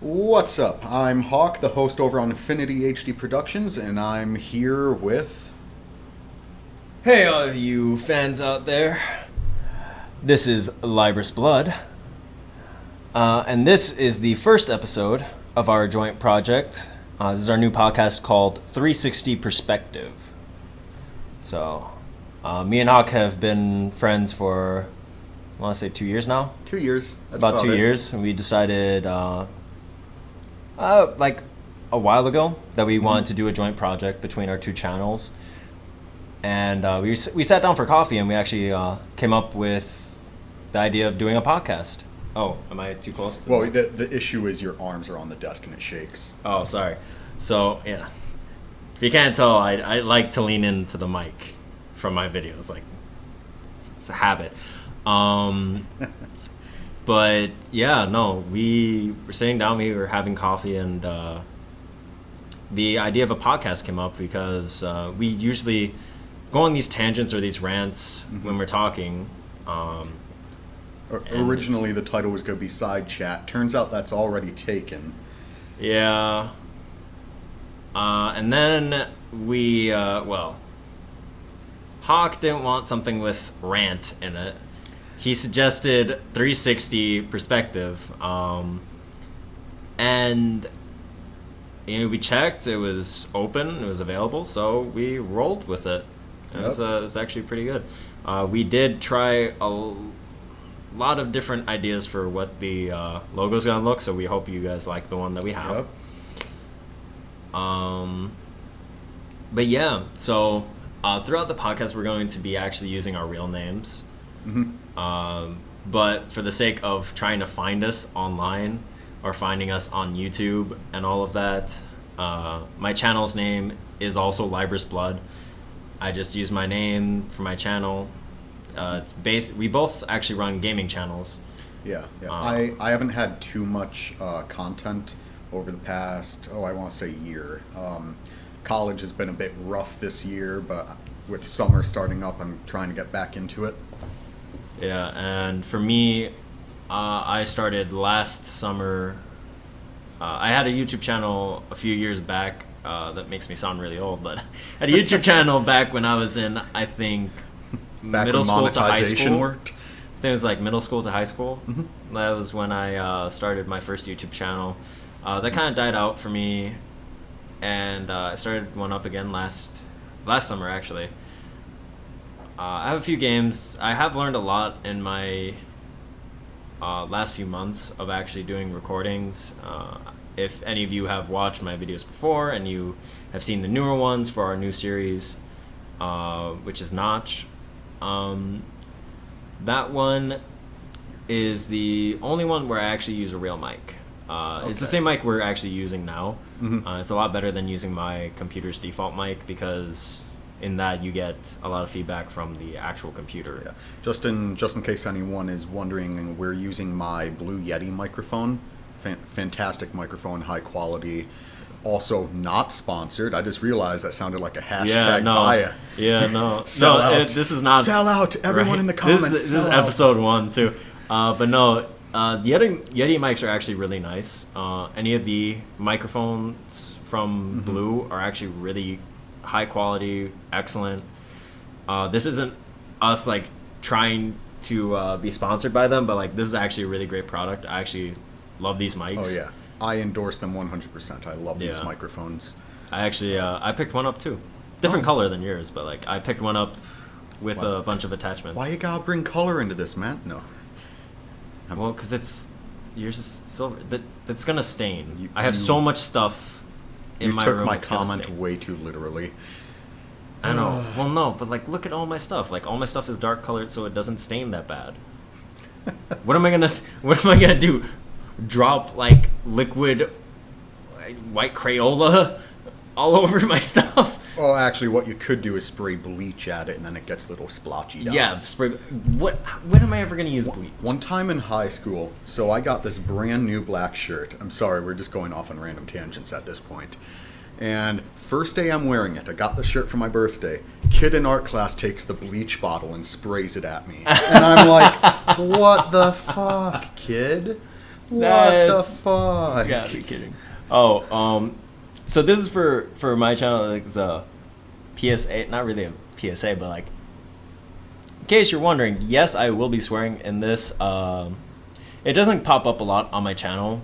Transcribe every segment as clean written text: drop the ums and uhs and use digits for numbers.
What's up? I'm Hawk, the host over on Infinity HD Productions, and I'm here with... Hey, all you fans out there. This is Libris Blood. And this is the first episode of our joint project. This is our new podcast called 360 Perspective. So, me and Hawk have been friends for, I want to say 2 years now? 2 years. That's about 2 years. And we decided, like a while ago, that we wanted to do a joint project between our two channels. And we sat down for coffee and we actually came up with the idea of doing a podcast. Oh, am I too close to Well, the issue is your arms are on the desk and it shakes. Oh, sorry. So, yeah. If you can't tell, I like to lean into the mic from my videos. Like, it's a habit. But, yeah, no. We were sitting down, we were having coffee, and the idea of a podcast came up because we usually go on these tangents or these rants when we're talking. Originally, the title was going to be Side Chat. Turns out that's already taken. Yeah. And then we, Hawk didn't want something with rant in it. He suggested 360 perspective. And we checked, it was open, it was available, so we rolled with it. It was actually pretty good. We did try a lot of different ideas for what the logo's gonna look, so we hope you guys like the one that we have. But yeah, so throughout the podcast we're going to be actually using our real names. But for the sake of trying to find us online or finding us on YouTube and all of that, my channel's name is also Libris Blood. I just use my name for my channel. We both actually run gaming channels. Yeah. I haven't had too much content over the past, I want to say year. College has been a bit rough this year, but with summer starting up, I'm trying to get back into it. Yeah, and for me, I started last summer. I had a YouTube channel a few years back. That makes me sound really old, but I had a YouTube channel back when I was in, I think, middle school to high school. Worked. I think it was like middle school to high school. That was when I started my first YouTube channel. That kind of died out for me, and I started one up again last summer, actually. I have a few games. I have learned a lot in my last few months of actually doing recordings. If any of you have watched my videos before and you have seen the newer ones for our new series, which is Notch, that one is the only one where I actually use a real mic. It's the same mic we're actually using now. It's a lot better than using my computer's default mic because in that you get a lot of feedback from the actual computer. Yeah. Just in case anyone is wondering, we're using my Blue Yeti microphone. Fantastic microphone, high quality. Also not sponsored. I just realized that sounded like a hashtag buy. Yeah, no. Sell out. This is not... Sell out. Everyone in the comments. This is episode 1, too. But no, Yeti mics are actually really nice. Any of the microphones from Blue are actually really high quality, excellent. This isn't us, like, trying to be sponsored by them, but, like, this is actually a really great product. I actually love these mics. Oh, yeah. I endorse them 100%. I love these microphones. I actually, I picked one up too. Different color than yours, but like I picked one up with a bunch of attachments. Why you gotta bring color into this, man? No. Well, because yours is silver. That's gonna stain. I have so much stuff in my room. You took my comment way too literally. I know. Well, no, but like look at all my stuff. Like all my stuff is dark colored, so it doesn't stain that bad. What am I gonna do? Drop like liquid white Crayola all over my stuff? Oh, actually, what you could do is spray bleach at it, and then it gets little splotchy dots. Yeah, spray. When am I ever gonna use bleach? One time in high school, so I got this brand new black shirt. I'm sorry, we're just going off on random tangents at this point. And first day I'm wearing it, I got the shirt for my birthday. Kid in art class takes the bleach bottle and sprays it at me. And I'm like, what the fuck, kid? What the fuck? You gotta be kidding. Oh, so this is for my channel. Like, it's a PSA, not really a PSA, but like, in case you're wondering, yes, I will be swearing in this. It doesn't pop up a lot on my channel.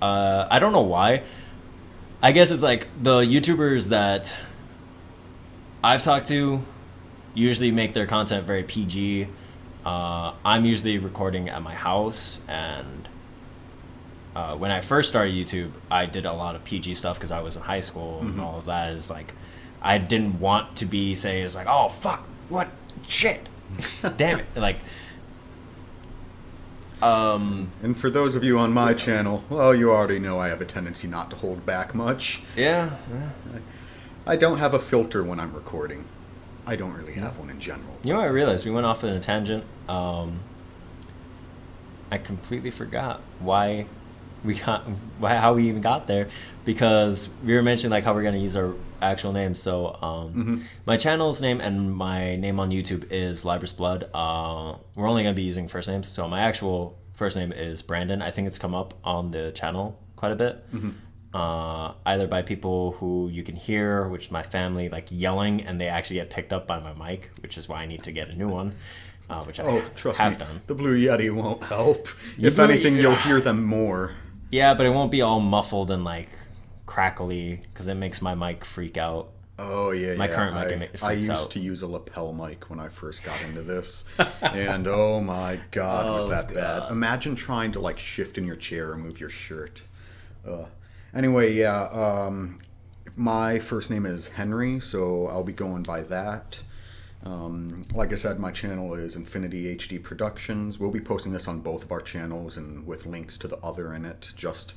I don't know why. I guess it's like the YouTubers that I've talked to usually make their content very PG. I'm usually recording at my house, and when I first started YouTube, I did a lot of PG stuff because I was in high school and all of that. Is like, I didn't want to be saying it's like, oh fuck, what shit, damn it, like. And for those of you on my channel, well, you already know I have a tendency not to hold back much. Yeah. I don't have a filter when I'm recording. I don't really have one in general. You know what I realized? We went off on a tangent. I completely forgot how we even got there, because we were mentioning like how we're gonna use our actual names. So my channel's name and my name on YouTube is Librous Blood. We're only gonna be using first names. So my actual first name is Brandon. I think it's come up on the channel quite a bit. Either by people who you can hear, which is my family, like yelling, and they actually get picked up by my mic, which is why I need to get a new one, which I have done. The Blue Yeti won't help. If anything, you'll hear them more. Yeah, but it won't be all muffled and like crackly, because it makes my mic freak out. Oh yeah, my current mic freaks out. I used to use a lapel mic when I first got into this, and oh my god, was that bad? Imagine trying to like shift in your chair or move your shirt. Anyway, yeah, my first name is Henry, so I'll be going by that. Like I said, my channel is Infinity HD Productions. We'll be posting this on both of our channels and with links to the other in it, just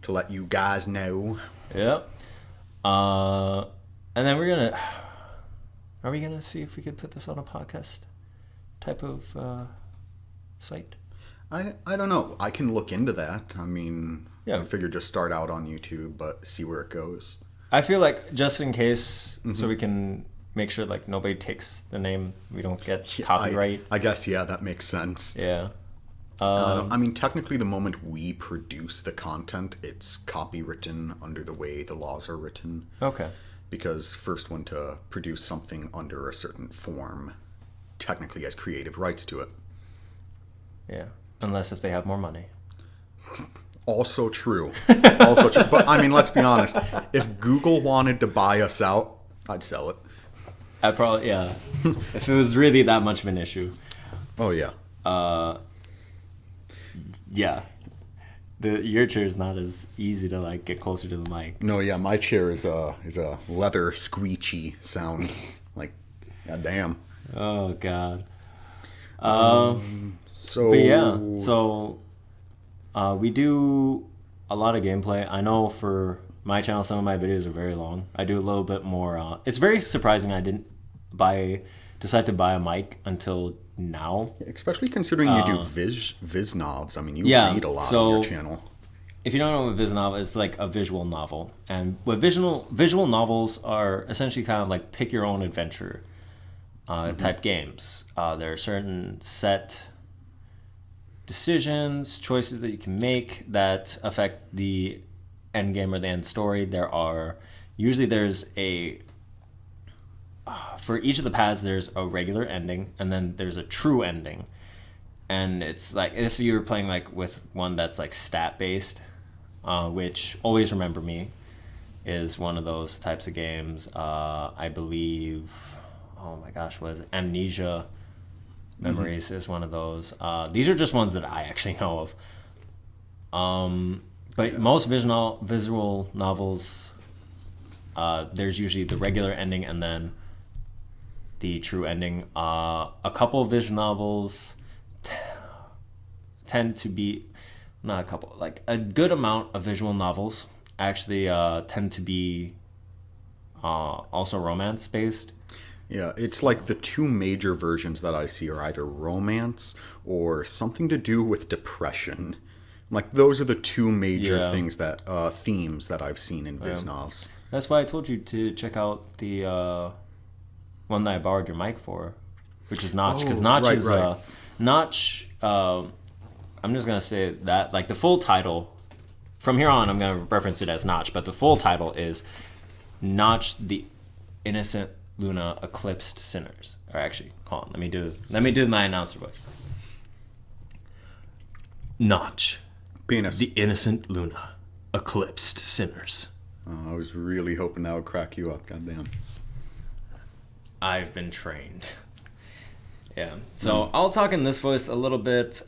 to let you guys know. Yep. And then are we gonna see if we could put this on a podcast type of site? I don't know. I can look into that. I mean, yeah. I figure just start out on YouTube, but see where it goes. I feel like just in case, so we can make sure like nobody takes the name, we don't get copyright. I guess, yeah, that makes sense. Yeah. I mean, technically, the moment we produce the content, it's copywritten under the way the laws are written. Okay. Because first one to produce something under a certain form technically has creative rights to it. Yeah. Unless if they have more money. Also true. Also true. But I mean, let's be honest. If Google wanted to buy us out, I'd sell it. I'd probably, yeah. If it was really that much of an issue. Oh, yeah. Yeah. Your chair is not as easy to like get closer to the mic. No, yeah, my chair is a leather squeechy sound. Like, goddamn. Oh god. So. But yeah, so we do a lot of gameplay. I know for my channel, some of my videos are very long. I do a little bit more. It's very surprising I didn't decide to buy a mic until now. Especially considering you do viz novels. I mean, you read a lot on your channel. If you don't know what viz novel is, like a visual novel. And what visual novels are essentially kind of like pick your own adventure type games. There are certain set decisions, choices that you can make that affect the end game or the end story. There's a for each of the paths there's a regular ending, and then there's a true ending. And it's like if you're playing like with one that's like stat based, which Always Remember Me is one of those types of games. I believe, oh my gosh, what is it? Amnesia Memories is one of those. These are just ones that I actually know of. But most visual novels, there's usually the regular ending and then the true ending. A couple of visual novels tend to be, not a couple, like a good amount of visual novels actually tend to be also romance based. Yeah, it's like the two major versions that I see are either romance or something to do with depression. Like those are the two major things that themes that I've seen in viz novels. That's why I told you to check out the one that I borrowed your mic for, which is Notch, because Notch is Notch I'm just gonna say that like the full title. From here on, I'm gonna reference it as Notch, but the full title is Notch the Innocent Luna Eclipsed Sinners. Or actually, hold on, let me do my announcer voice. Notch, Penis. the Innocent Luna Eclipsed Sinners. Oh, I was really hoping that would crack you up. Goddamn. I've been trained. Yeah. So I'll talk in this voice a little bit.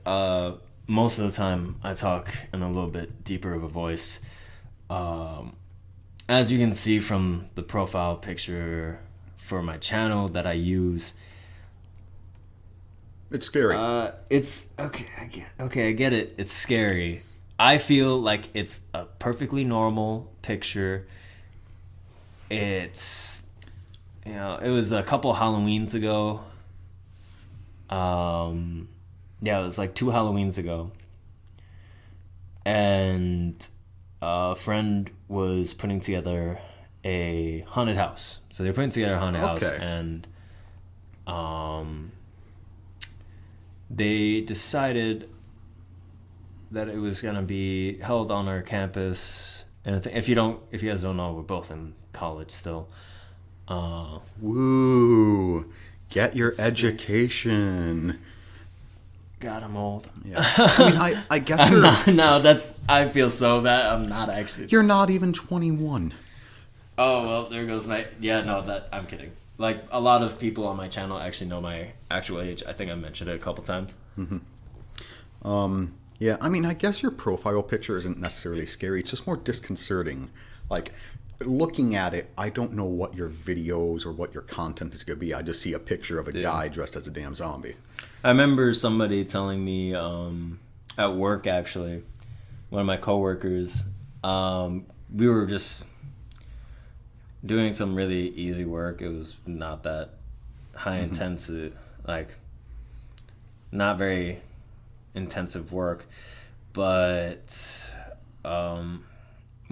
Most of the time, I talk in a little bit deeper of a voice. As you can see from the profile picture for my channel that I use, It's scary. it's okay. I get it. It's scary. I feel like it's a perfectly normal picture. It's, you know, it was a couple Halloweens ago. Yeah, it was like 2 Halloweens ago. And a friend was putting together a haunted house. So they're putting together a haunted house, and they decided that it was gonna be held on our campus. And if you guys don't know, we're both in college still. Woo! Get your education. God, I'm old. Yeah. I mean, I guess you're... No, I feel so bad. I'm not actually. You're not even 21. Oh, well, there goes my... Yeah, no, I'm kidding. Like, a lot of people on my channel actually know my actual age. I think I mentioned it a couple times. Yeah, I mean, I guess your profile picture isn't necessarily scary. It's just more disconcerting. Like, looking at it, I don't know what your videos or what your content is going to be. I just see a picture of a guy dressed as a damn zombie. I remember somebody telling me at work, actually, one of my coworkers, we were just doing some really easy work. It was not that high intensity, like, not very intensive work. But one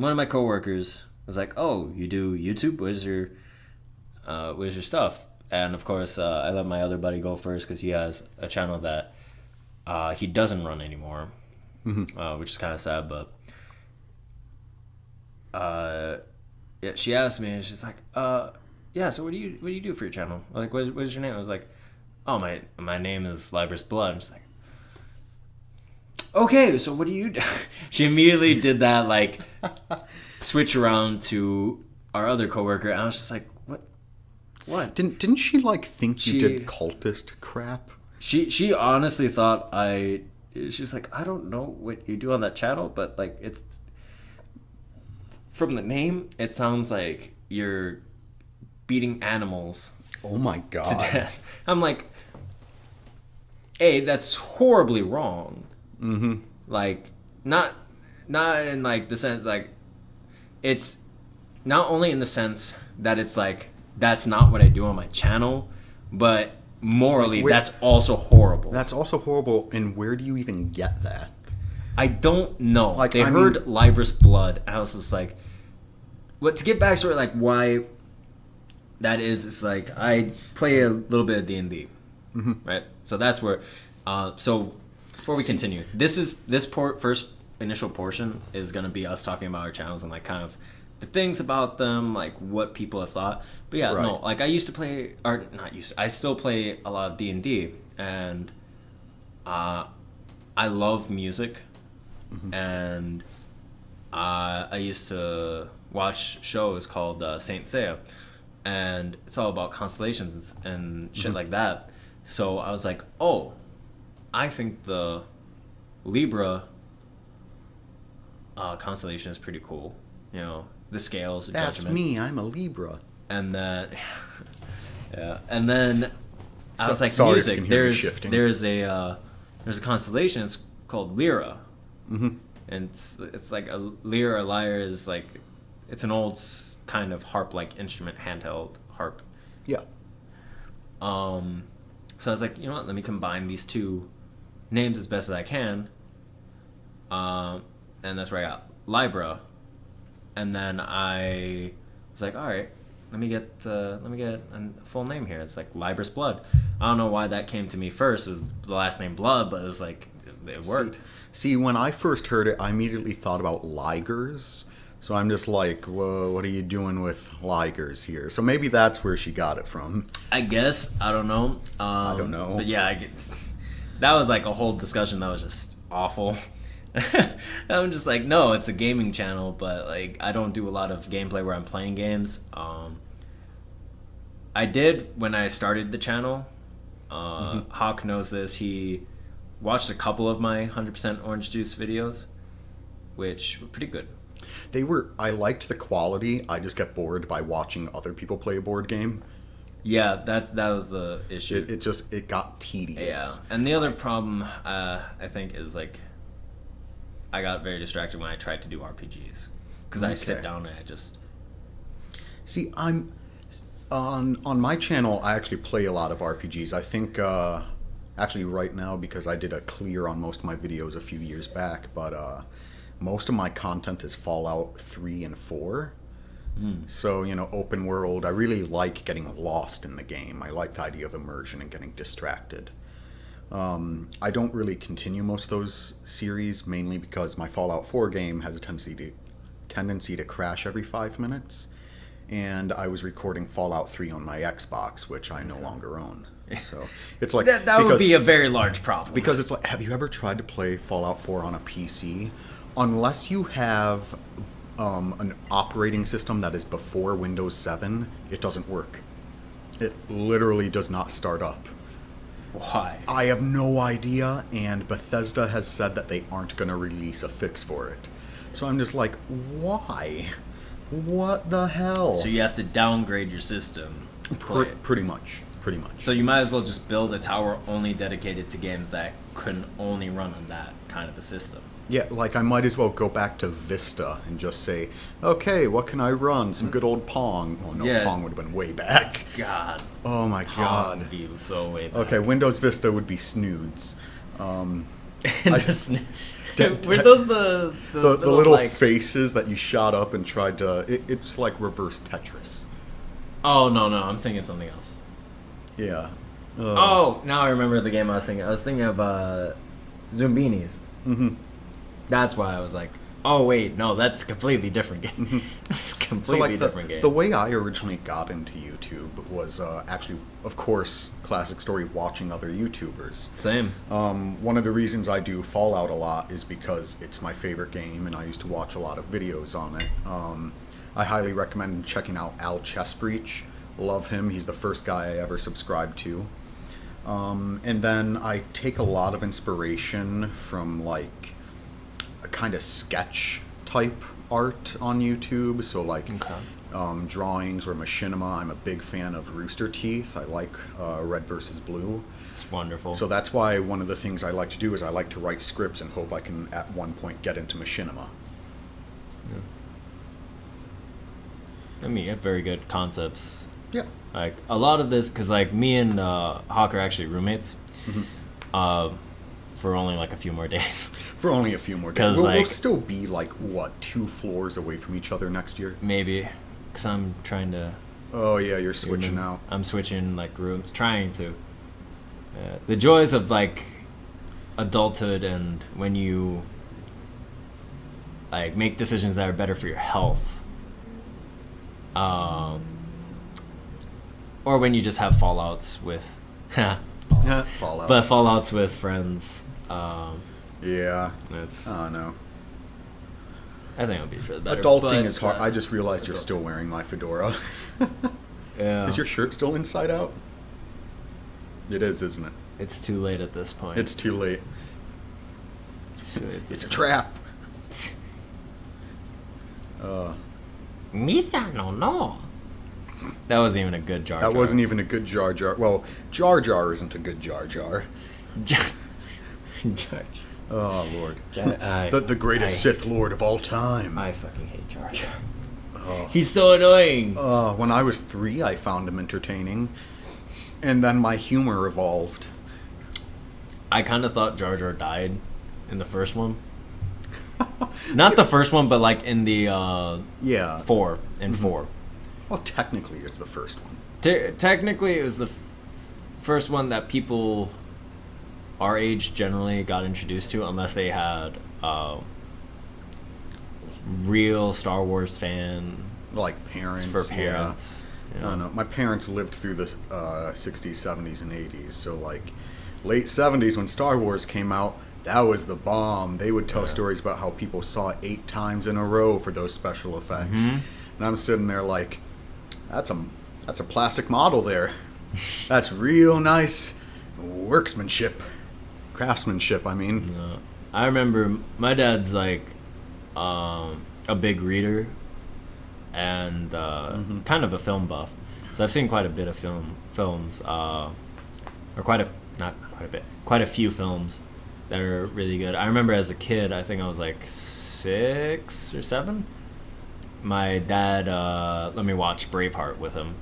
of my coworkers was like, "Oh, you do YouTube? Where's your stuff?" And of course, I let my other buddy go first because he has a channel that he doesn't run anymore, which is kind of sad. But yeah, she asked me, and she's like, "Yeah, so what do you do for your channel? Like, what is your name?" I was like, "Oh, my name is Libris Blood." I'm just like, "Okay, so what do you do?" She immediately did that, like, switch around to our other coworker, and I was just like, what? Didn't she, like, think you did cultist crap? She honestly thought she was like, "I don't know what you do on that channel, but, like, it's from the name, it sounds like you're beating animals Oh my to god. death." I'm like, "Hey, that's horribly wrong." Like, not in, like, the sense, like, it's not only in the sense that it's like, that's not what I do on my channel, but morally, that's also horrible. That's also horrible, and where do you even get that? I don't know. Like, they heard Libris Blood, and I was just like, what, to get back to like why that is, it's like, I play a little bit of D&D, right? So that's where, so before we continue, this first initial portion is going to be us talking about our channels and, like, kind of the things about them, like what people have thought. But yeah, no, like, I used to play, or not used to, I still play a lot of D&D, and I love music, and I used to watch shows called Saint Seiya, and it's all about constellations and shit like that. So I was like, oh, I think the Libra constellation is pretty cool. You know, the scales, the That's judgment. me, I'm a Libra. And then, yeah, and then I was like, sorry if you music. can hear me shifting. There's a constellation. It's called Lyra, and it's like a lyre. A lyre is like, it's an old kind of harp-like instrument, handheld harp. Yeah. So I was like, you know what? Let me combine these two names as best as I can. And that's where I got Libra. And then I was like, all right, let me get a full name here. It's like Libris Blood. I don't know why that came to me first. It was the last name Blood, but it was like, it worked. See, when I first heard it, I immediately thought about ligers. So I'm just like, whoa, what are you doing with ligers here? So maybe that's where she got it from. I guess. I don't know. I don't know. But yeah, that was like a whole discussion that was just awful. I'm just like, no, it's a gaming channel, but like I don't do a lot of gameplay where I'm playing games. I did when I started the channel. Hawk knows this. He watched a couple of my 100% orange juice videos, which were pretty good. I liked the quality. I just get bored by watching other people play a board game. Yeah, that was the issue. It got tedious. Yeah, and the other problem I think is like I got very distracted when I tried to do RPGs because I sit down and I just see. I'm on my channel. I actually play a lot of RPGs. I think actually right now because I did a clear on most of my videos a few years back, but most of my content is Fallout 3 and 4. So, open world. I really like getting lost in the game. I like the idea of immersion and getting distracted. I don't really continue most of those series, mainly because my Fallout 4 game has a tendency to crash every 5 minutes. And I was recording Fallout 3 on my Xbox, which I no longer own. So it's like that would be a very large problem. Because it's like, have you ever tried to play Fallout 4 on a PC? Unless you have an operating system that is before Windows 7, it doesn't work. It literally does not start up. Why? I have no idea, and Bethesda has said that they aren't going to release a fix for it. So I'm just like, why? What the hell? So you have to downgrade your system to play it. Pretty much. So you might as well just build a tower only dedicated to games that can only run on that kind of a system. Yeah, like I might as well go back to Vista and just say, okay, what can I run? Some good old Pong. Well, no, Pong would have been way back. God. Oh my God. Pong view so way back. Okay, Windows Vista would be snoods. Were those the little like... faces that you shot up and tried to... It's like reverse Tetris. Oh, no, I'm thinking something else. Yeah. Oh, now I remember the game I was thinking. I was thinking of Zumbinis. Mm-hmm. That's why I was like, oh wait, no, that's a completely different game. It's a completely different game. The way I originally got into YouTube was actually, of course, classic story, watching other YouTubers. Same. One of the reasons I do Fallout a lot is because it's my favorite game, and I used to watch a lot of videos on it. I highly recommend checking out Al Chessbreach. Love him. He's the first guy I ever subscribed to. And then I take a lot of inspiration from like a kind of sketch type art on YouTube. So like drawings or machinima. I'm a big fan of Rooster Teeth. I like Red versus Blue. It's wonderful. So that's why one of the things I like to do is I like to write scripts and hope I can at one point get into machinima. Yeah. I mean, you have very good concepts. Yeah. Like a lot of this, because like me and Hawk are actually roommates. For only like a few more days. For only a few more days. We'll still be like, what, 2 floors away from each other next year? Maybe. Because I'm trying to... Oh, yeah, you're switching out. I'm switching like rooms. Trying to. The joys of like adulthood and when you like make decisions that are better for your health. Or when you just have fallouts with... Fallouts. But fallouts with friends. Yeah. It's... I don't know. I think it'll be for the better. Adulting is hard. I just realized you're still wearing my fedora. Yeah. Is your shirt still inside out? It is, isn't it? It's too late at this point. It's too late. It's a trap. Misa no. That wasn't even a good Jar Jar. That wasn't even a good Jar Jar. Well, Jar Jar isn't a good Jar Jar. Oh, Lord. The greatest Sith Lord of all time. I fucking hate Jar Jar. He's so annoying. When I was 3, I found him entertaining. And then my humor evolved. I kind of thought Jar Jar died in the first one. Not the first one, but like in the 4 and 4. Well, technically, it's the first one. Technically, it was the first one that people our age generally got introduced to, unless they had real Star Wars fan Like parents. for parents. I don't know. My parents lived through the 60s, 70s, and 80s. So, like, late 70s when Star Wars came out, that was the bomb. They would tell stories about how people saw it 8 times in a row for those special effects. And I'm sitting there like, that's a plastic model there. That's real nice workmanship. Craftsmanship, I mean. No. I remember my dad's like a big reader and kind of a film buff. So I've seen quite a bit of films, or quite a few films that are really good. I remember as a kid, I think I was like 6 or 7. My dad let me watch Braveheart with him.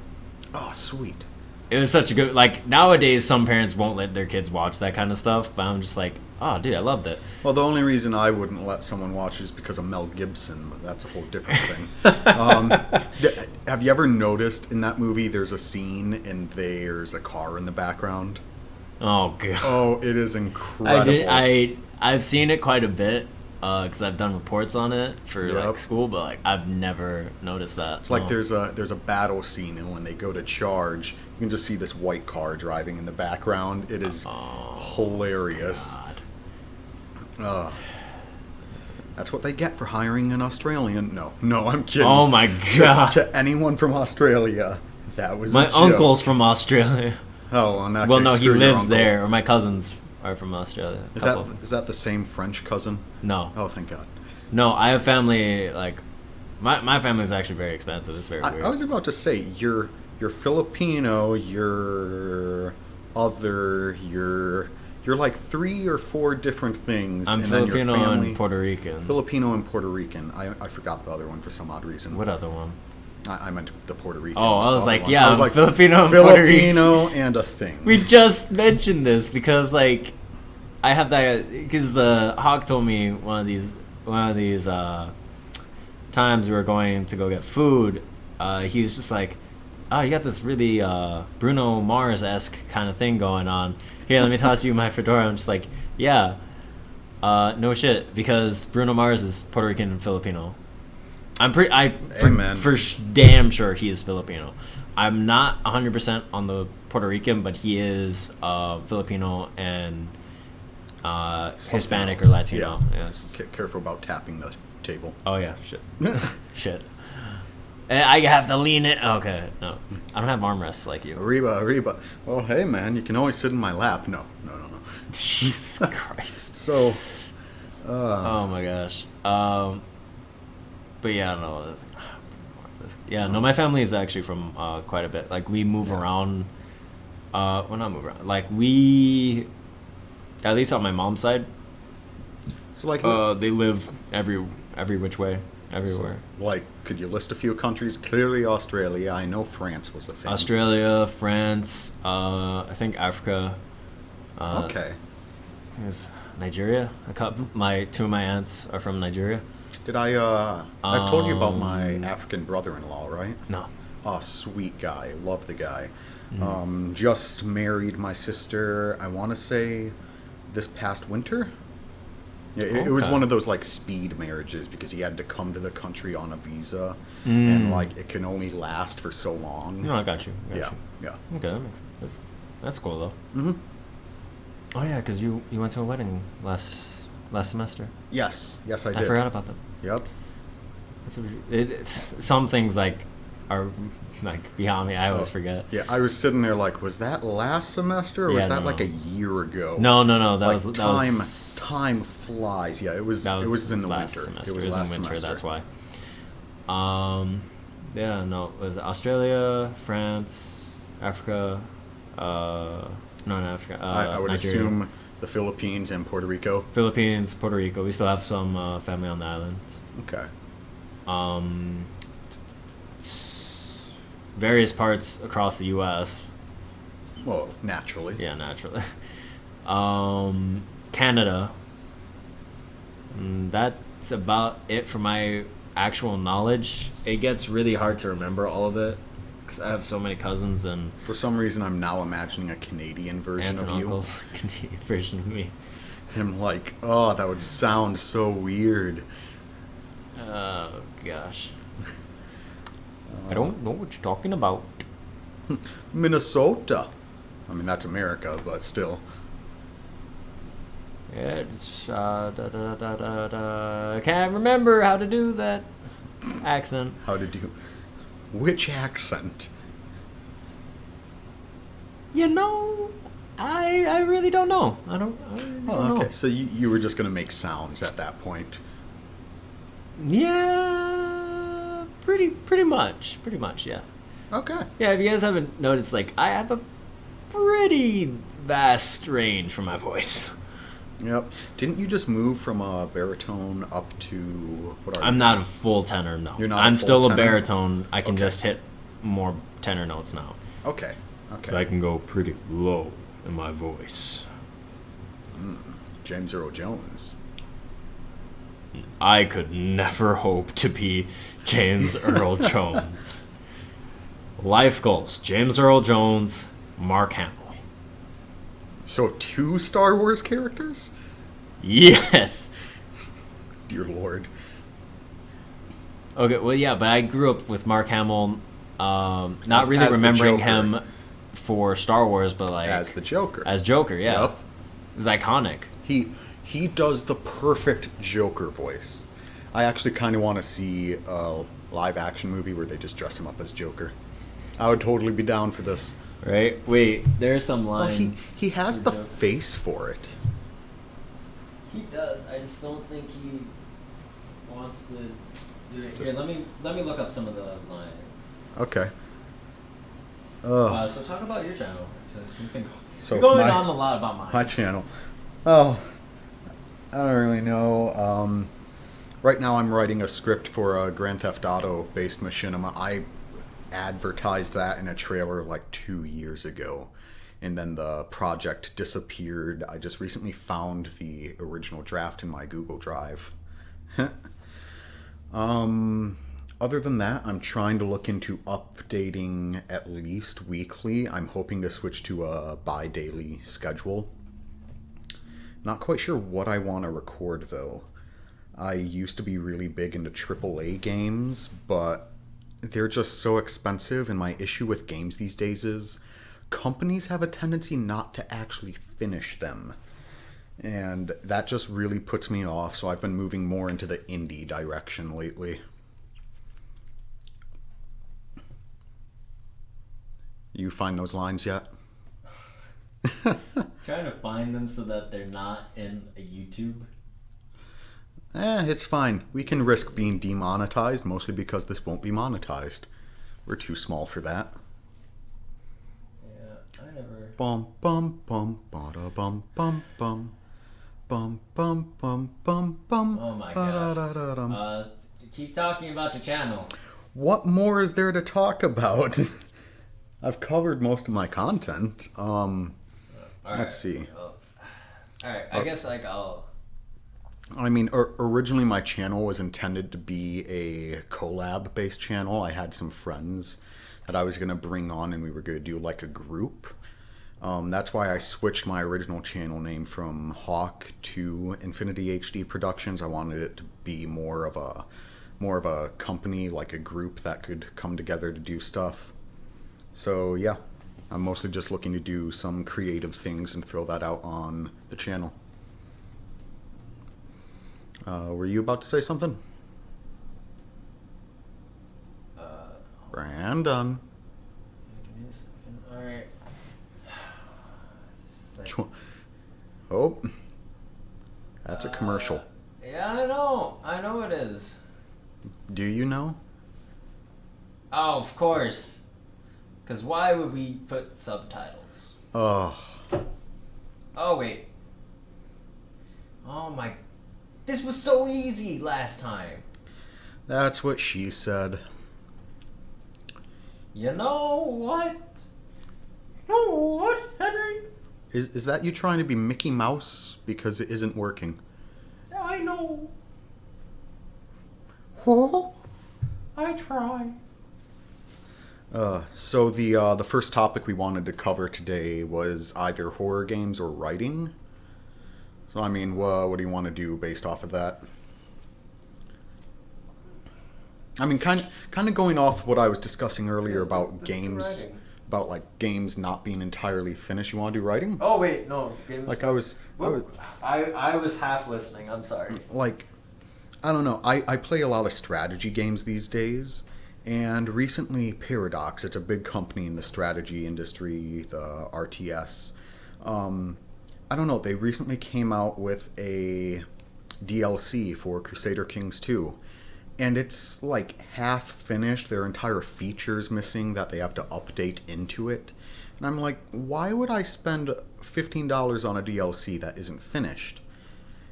Oh, sweet. It was such a good, like, nowadays some parents won't let their kids watch that kind of stuff, but I'm just like, oh, dude, I loved it. Well, the only reason I wouldn't let someone watch is because of Mel Gibson, but that's a whole different thing. Have you ever noticed in that movie there's a scene and there's a car in the background? Oh, God. Oh, it is incredible. I've seen it quite a bit, because I've done reports on it for like school, but like I've never noticed that. It's like there's a battle scene, and when they go to charge, you can just see this white car driving in the background. It is hilarious. That's what they get for hiring an Australian. No, I'm kidding. Oh my God. To anyone from Australia, that was my a joke. uncle's from Australia. Oh, well, no, he lives there. Or my cousins are from Australia. Is that the same French cousin? No. Oh, thank God. No, I have family, like, my family is actually very expensive. It's very weird. I was about to say, you're Filipino, you're like 3 or 4 different things. I'm and Filipino then your family, and Puerto Rican. Filipino and Puerto Rican. I forgot the other one for some odd reason. What other one? I meant the Puerto Rican. Oh, I was like, one. yeah, I was like, Filipino and Puerto Rican. Filipino and a thing. We just mentioned this because, like, I have that, because Hawk told me one of these times we were going to go get food. He was just like, oh, you got this really Bruno Mars-esque kind of thing going on. Here, let me toss you my fedora. I'm just like, yeah, no shit, because Bruno Mars is Puerto Rican and Filipino. For damn sure he is Filipino. I'm not 100% on the Puerto Rican, but he is Filipino and Hispanic or Latino. Yeah. Careful about tapping the table. Oh yeah, shit. Shit. I have to lean it. Okay, no. I don't have armrests like you. Arriba. Well, hey, man, you can always sit in my lap. No. Jesus Christ. So, oh my gosh. But yeah, no. Yeah, no, my family is actually from quite a bit. Like, we move around. Well, not move around. Like, we, at least on my mom's side, so like, they live every which way. Everywhere. So, like, could you list a few countries? Clearly Australia. I know France was a thing. Australia, France, I think Africa. Okay. I think it's Nigeria. Two of my aunts are from Nigeria. Did I've told you about my African brother-in-law, right? No. Oh, sweet guy. Love the guy. Mm. Just married my sister, I want to say, this past winter. Yeah, it was one of those, like, speed marriages because he had to come to the country on a visa, and, like, it can only last for so long. No, I got you. Yeah. Okay, that makes sense. That's cool, though. Mm-hmm. Oh, yeah, because you went to a wedding last semester. Yes, I did. I forgot about that. Yep. Some things, like, are, like, beyond me. I always forget. Yeah, I was sitting there like, was that last semester, or was that like a year ago? No. Time flies. Yeah, it was in the winter. Semester. It was last in winter. semester. That's why. Yeah, no. It was Australia, France, Africa. Not Africa. I would Nigeria. assume the Philippines and Puerto Rico. Philippines, Puerto Rico. We still have some family on the islands. Okay. Various parts across the U.S. Well, naturally. Yeah, naturally. Canada. That's about it for my actual knowledge. It gets really hard to remember all of it because I have so many cousins and For some reason, I'm now imagining a Canadian version aunts of and you. uncles. Canadian version of me. I'm like, oh, that would sound so weird. Oh gosh. I don't know what you're talking about. Minnesota. I mean, that's America, but still. Yeah, it's I can't remember how to do that accent. How did you? Which accent? You know, I really don't know. I really don't know. Okay. So you were just gonna make sounds at that point. Yeah, pretty much, yeah. Okay. Yeah, if you guys haven't noticed, like I have a pretty vast range for my voice. Yep. Didn't you just move from a baritone up to what are you? I'm not a full tenor, no. You're not I'm a full still a tenor? baritone. I can Okay. just hit more tenor notes now. Okay. So I can go pretty low in my voice. James Earl Jones. I could never hope to be James Earl Jones. Life goals: James Earl Jones, Mark Hamill. So 2 Star Wars characters? Yes. Dear Lord. Okay, well, yeah, but I grew up with Mark Hamill, not As really the remembering Joker. him for Star Wars, but like As the Joker. as Joker, yeah. Yep. It's iconic. He does the perfect Joker voice. I actually kind of want to see a live action movie where they just dress him up as Joker. I would totally be down for this. Right? Wait, there's some Well, lines. he has for the Joker. face for it. He does. I just don't think he wants to do it. Here, Just- let me look up some of the lines. Okay. So talk about your channel. So You're going my- on a lot about mine. My channel. Oh, I don't really know. Right now I'm writing a script for a Grand Theft Auto based machinima. I advertised that in a trailer like 2 years ago, and then the project disappeared. I just recently found the original draft in my Google Drive. Other than that, I'm trying to look into updating at least weekly. I'm hoping to switch to a bi-daily schedule. Not quite sure what I want to record though. I used to be really big into AAA games, but they're just so expensive, and my issue with games these days is companies have a tendency not to actually finish them. And that just really puts me off, so I've been moving more into the indie direction lately. You find those lines yet? Trying to find them so that they're not in a YouTube. It's fine. We can risk being demonetized, mostly because this won't be monetized. We're too small for that. Yeah, I never. Bum bum bum bada bum bum bum bum bum bum bum bum. Oh my ba-da-da-da-dum. gosh. Keep talking about your channel. What more is there to talk about? I've covered most of my content. Let's see. Alright, I guess like I'll. I mean, originally my channel was intended to be a collab-based channel. I had some friends that I was going to bring on, and we were going to do like a group. That's why I switched my original channel name from Hawk to Infinity HD Productions. I wanted it to be more of a company, like a group that could come together to do stuff. So yeah, I'm mostly just looking to do some creative things and throw that out on the channel. Were you about to say something? Brandon. Give me a second. Alright. Oh, that's a commercial. Yeah, I know. I know it is. Do you know? Oh, of course. Because why would we put subtitles? Oh, Oh, wait. Oh my. This was so easy last time. that's what she said. You know what? You know what, Henry? Is that you trying to be Mickey Mouse because it isn't working? I know. Oh. I try. So the first topic we wanted to cover today was either horror games or writing. So I mean, what do you want to do based off of that? I mean, kind of going off what I was discussing earlier about let's do games, writing. about like games not being entirely finished. You want to do writing? Oh wait, no. Games. Like I was I was half listening. I'm sorry. like, I don't know. I play a lot of strategy games these days, and recently Paradox, it's a big company in the strategy industry, the RTS. I don't know. They recently came out with a DLC for Crusader Kings 2. And it's like half finished. There are entire features missing that they have to update into it. And I'm like, why would I spend $15 on a DLC that isn't finished?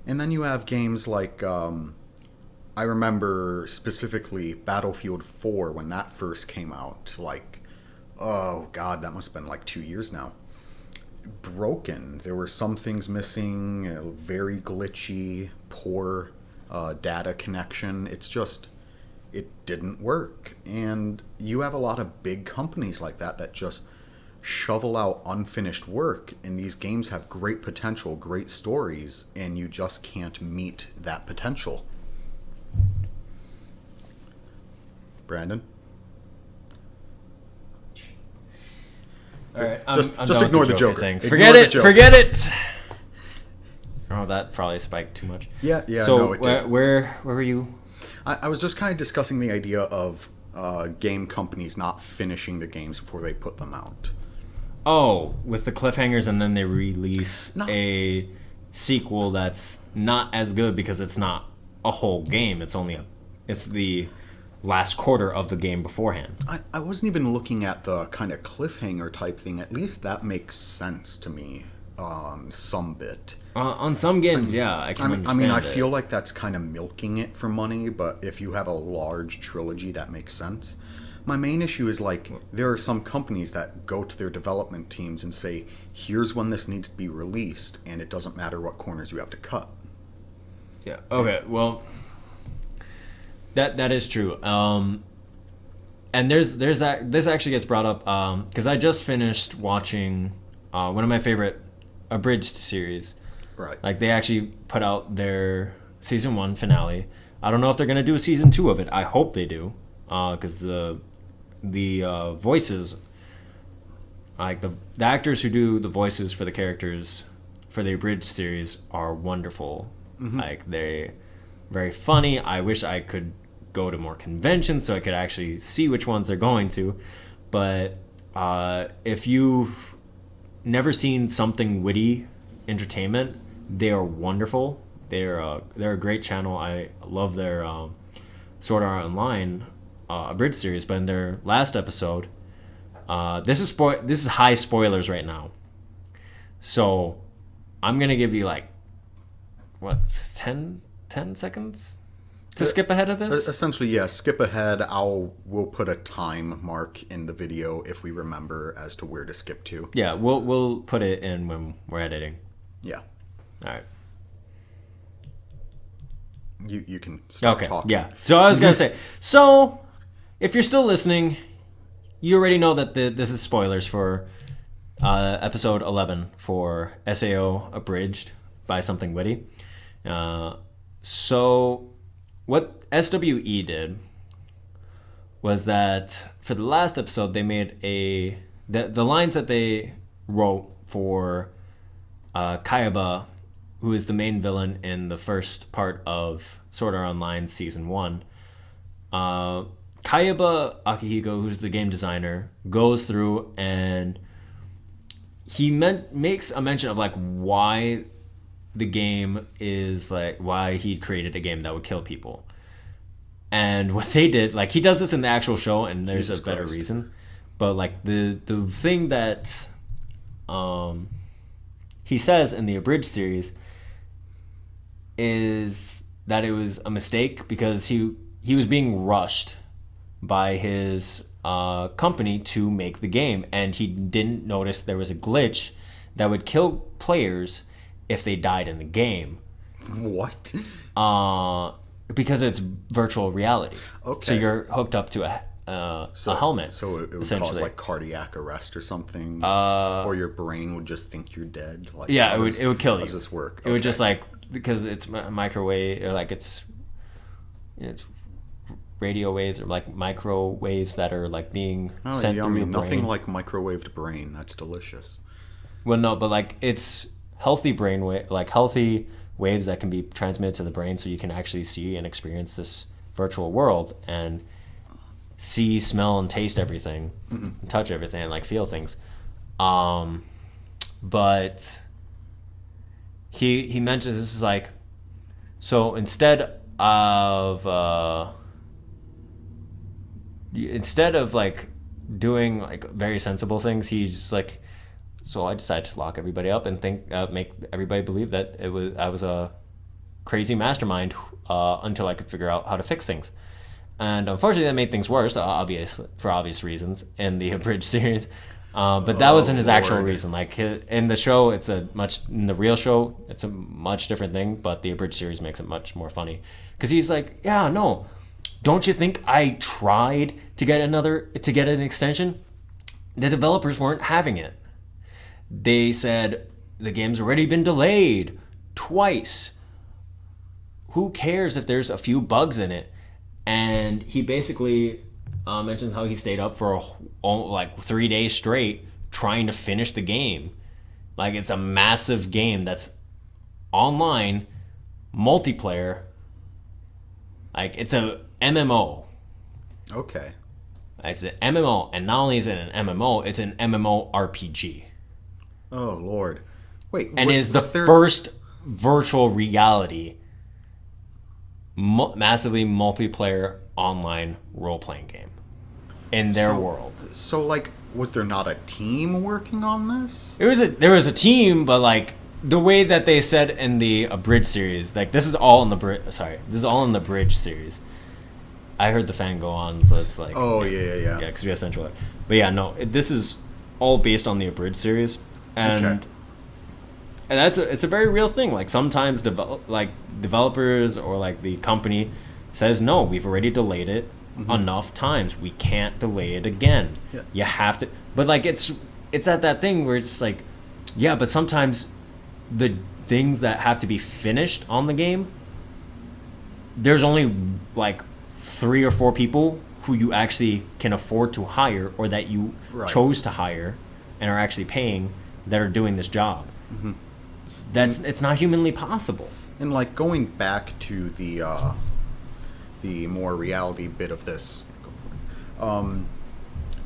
And then you have games like, I remember specifically Battlefield 4 when that first came out. Like, oh god, that must have been like 2 years now. Broken. There were some things missing, very glitchy, poor data connection. It's just, it didn't work. And you have a lot of big companies like that just shovel out unfinished work, and these games have great potential, great stories, and you just can't meet that potential. Brandon? All right, Just I'm done with ignore the Joker Joker. thing. Ignore Forget the it. Joker. Forget it. Oh, that probably spiked too much. Yeah, So no, it did. where were you? I was just kind of discussing the idea of game companies not finishing the games before they put them out. Oh, with the cliffhangers, and then they release No. a sequel that's not as good because it's not a whole game. It's the last quarter of the game beforehand. I wasn't even looking at the kind of cliffhanger type thing. At least that makes sense to me, some bit. On some games, yeah, I can understand I it. feel like that's kind of milking it for money, but if you have a large trilogy, that makes sense. My main issue is like there are some companies that go to their development teams and say, here's when this needs to be released, and it doesn't matter what corners you have to cut. Yeah. Okay. Well, that is true. And there's that. This actually gets brought up because I just finished watching one of my favorite abridged series. Right. Like they actually put out their season 1 finale. I don't know if they're gonna do a season 2 of it. I hope they do, because the voices, like the actors who do the voices for the characters for the abridged series are wonderful. Mm-hmm. Like they're very funny. I wish I could go to more conventions so I could actually see which ones they're going to. But if you've never seen Something Witty Entertainment, they are wonderful. They're a great channel. I love their Sword Art Online abridged series. But in their last episode, this is high spoilers right now. So I'm gonna give you like what 10 seconds to skip ahead of this. Essentially, yeah. Skip ahead. We'll put a time mark in the video if we remember as to where to skip to. Yeah, we'll put it in when we're editing. Yeah. All right. You can start Okay. talking. Yeah. So I was gonna say. So if you're still listening, you already know that this is spoilers for episode 11 for SAO Abridged by Something Witty. So what SWE did was that for the last episode they made the lines that they wrote for Kayaba, who is the main villain in the first part of Sword Art Online Season 1. Kayaba Akihiko, who's the game designer, goes through and he makes a mention of like why the game is like why he created a game that would kill people. And what they did, like he does this in the actual show and there's Jesus a better Christ. reason. But like the thing that he says in the abridged series is that it was a mistake because he was being rushed by his company to make the game, and he didn't notice there was a glitch that would kill players if they died in the game. What? Because it's virtual reality. Okay. So you're hooked up to a helmet. So it would cause essentially. like cardiac arrest or something, or your brain would just think you're dead. Like, Yeah, it would kill you. How does this work? It would just like, because it's microwave, or like it's radio waves or like microwaves that are like being sent through your brain. Nothing like microwaved brain. That's delicious. Well, no, but like it's healthy healthy waves that can be transmitted to the brain, so you can actually see and experience this virtual world and see, smell, and taste everything, and touch everything, and like feel things. But he mentions this is like, so instead of like doing like very sensible things, he's just like, so I decided to lock everybody up and make everybody believe that I was a crazy mastermind until I could figure out how to fix things. And unfortunately, that made things worse, for obvious reasons, in the abridged series. But that wasn't his actual reason. Like in the show, in the real show, it's a much different thing. But the abridged series makes it much more funny because he's like, yeah, no, don't you think I tried to get an extension? The developers weren't having it. They said the game's already been delayed twice. Who cares if there's a few bugs in it? And he basically mentions how he stayed up for like 3 days straight trying to finish the game. Like, it's a massive game that's online, multiplayer. Like, it's a MMO. Okay. It's an MMO, and not only is it an MMO, it's an MMORPG. Oh, Lord. Wait, and is the first virtual reality massively multiplayer online role-playing game in their world. So, like, was there not a team working on this? There was a team, but like the way that they said in the abridged series, like this is all in the bridge series. I heard the fan go on, so it's like, yeah, because we have central. But yeah, no, this is all based on the abridged series, and it's a very real thing. Like sometimes developers or like the company says, no, we've already delayed it enough times. We can't delay it again. Yeah. You have to. But like it's at that thing where it's like, yeah, but sometimes the things that have to be finished on the game, there's only like 3 or 4 people who you actually can afford to hire, or that you chose to hire and are actually paying, that are doing this job. It's not humanly possible. And like going back to the more reality bit of this,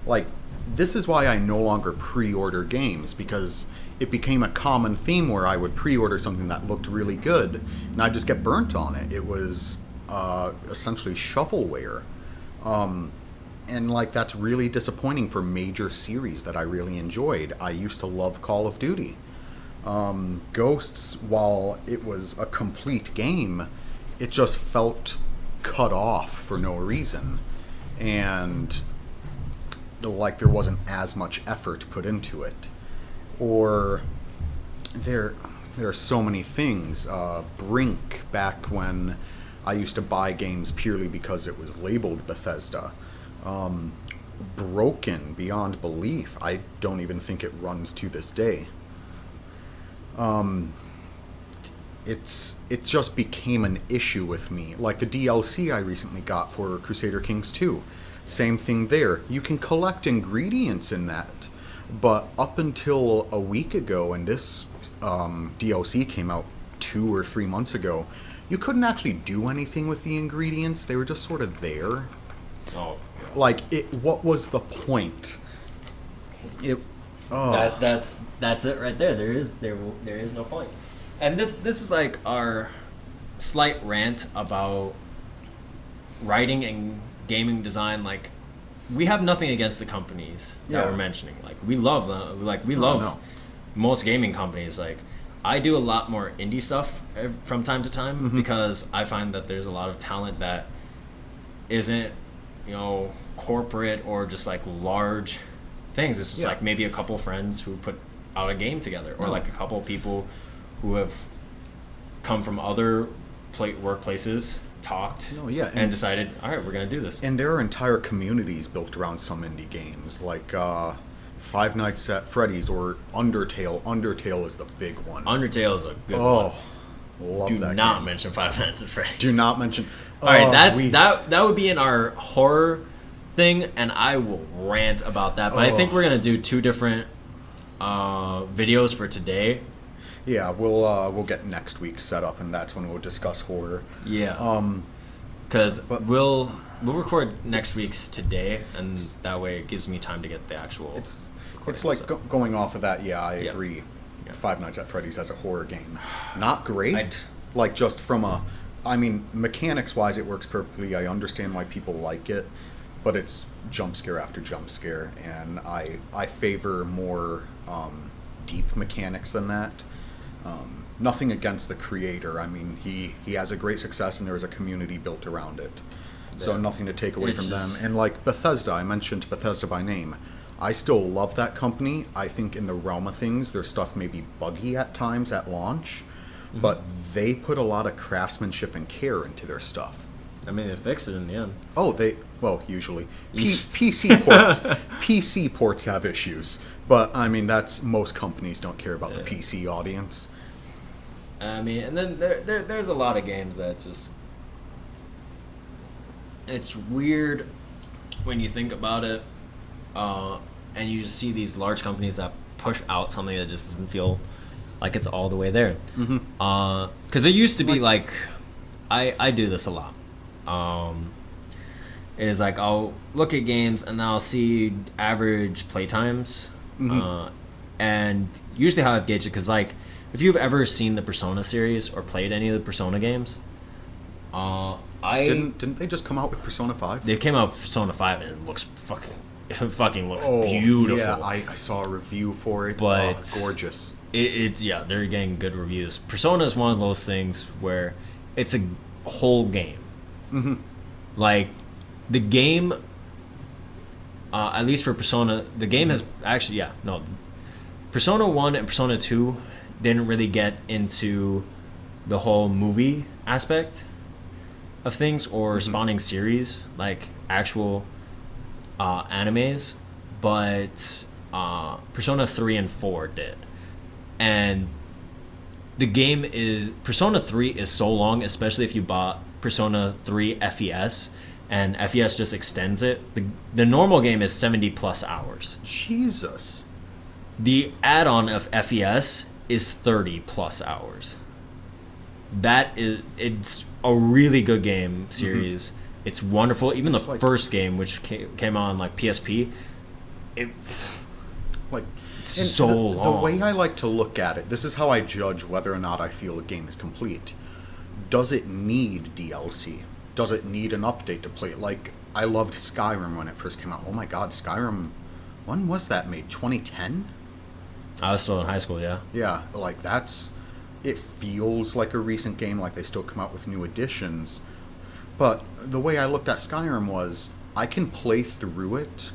like this is why I no longer pre-order games, because it became a common theme where I would pre-order something that looked really good and I'd just get burnt on it. It was essentially shovelware. And like that's really disappointing for major series that I really enjoyed. I used to love Call of Duty. Ghosts, while it was a complete game, it just felt cut off for no reason, and like there wasn't as much effort put into it. Or there are so many things. Brink, back when I used to buy games purely because it was labeled Bethesda. Broken beyond belief. I don't even think it runs to this day. It just became an issue with me. Like the DLC I recently got for Crusader Kings 2. Same thing there. You can collect ingredients in that, but up until a week ago, and this DLC came out 2 or 3 months ago, you couldn't actually do anything with the ingredients. They were just sort of there. Oh, God. Like, what was the point? That's it right there. There is no point. And this is like our slight rant about writing and gaming design. Like, we have nothing against the companies that we're mentioning. Like, we love them. Like, we love most gaming companies. Like, I do a lot more indie stuff from time to time because I find that there's a lot of talent that isn't, corporate or just like large things. It's just like maybe a couple friends who put out a game together, or like a couple people who have come from other workplaces talked Oh, yeah, and decided, all right, we're going to do this. And there are entire communities built around some indie games, like Five Nights at Freddy's or Undertale. Undertale is the big one. Undertale is a good Oh, one. love Do that not game. mention Five Nights at Freddy's. Do not mention. All right, that would be in our horror thing, and I will rant about that. But I think we're gonna do 2 different videos for today. Yeah, we'll get next week's set up, and that's when we'll discuss horror. Yeah. Because we'll record next week's today, and that way it gives me time to get the actual. It's like going off of that. Yeah, I agree. Yeah. Five Nights at Freddy's as a horror game, not great. Like just from mechanics wise, it works perfectly. I understand why people like it, but it's jump scare after jump scare, and I favor more deep mechanics than that. Nothing against the creator. I mean, he has a great success, and there is a community built around it. So nothing to take away from them. And like Bethesda, I mentioned Bethesda by name. I still love that company. I think in the realm of things, their stuff may be buggy at times at launch, but they put a lot of craftsmanship and care into their stuff. I mean, they fixed it in the end. Oh, usually. PC ports. PC ports have issues. But, I mean, most companies don't care about the PC audience. I mean, and then there's a lot of games that's just... It's weird when you think about it, and you just see these large companies that push out something that just doesn't feel like it's all the way there. Because it used to be like... I do this a lot. Is like I'll look at games and then I'll see average playtimes, and usually how I've gauged it, because like if you've ever seen the Persona series or played any of the Persona games, Didn't they just come out with Persona 5? They came out with Persona 5 and it looks fucking looks beautiful. Yeah, I saw a review for it. But gorgeous. It's they're getting good reviews. Persona is one of those things where it's a whole game. Like the game, at least for Persona, the game has actually Persona 1 and Persona 2 didn't really get into the whole movie aspect of things or spawning series like actual animes, but Persona 3 and 4 did. And the game is Persona 3 is so long, especially if you bought Persona 3 FES, and FES just extends it. The normal game is 70 plus hours. Jesus. The add-on of FES is 30 plus hours. It's a really good game series. It's wonderful. Even the first game, which came on like PSP, it's so long. The way I like to look at it, this is how I judge whether or not I feel a game is complete. Does it need DLC? Does it need an update to play it? Like, I loved Skyrim when it first came out. Oh my god, Skyrim, when was that made? 2010? I was still in high school, yeah. Yeah, like it feels like a recent game, like they still come out with new additions. But the way I looked at Skyrim was, I can play through it,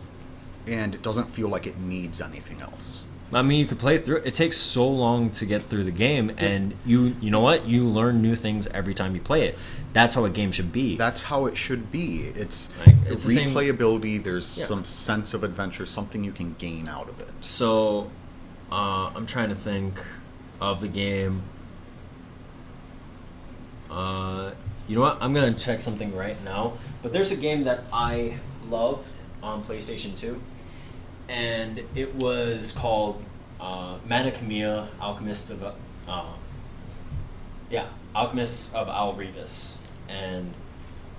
and it doesn't feel like it needs anything else. I mean, you could play through it. It takes so long to get through the game, and you know what? You learn new things every time you play it. That's how a game should be. That's how it should be. It's replayability. There's some sense of adventure, something you can gain out of it. So, I'm trying to think of the game. You know what? I'm going to check something right now. But there's a game that I loved on PlayStation 2. And it was called Manakamiya, Alchemists of Alrevis. And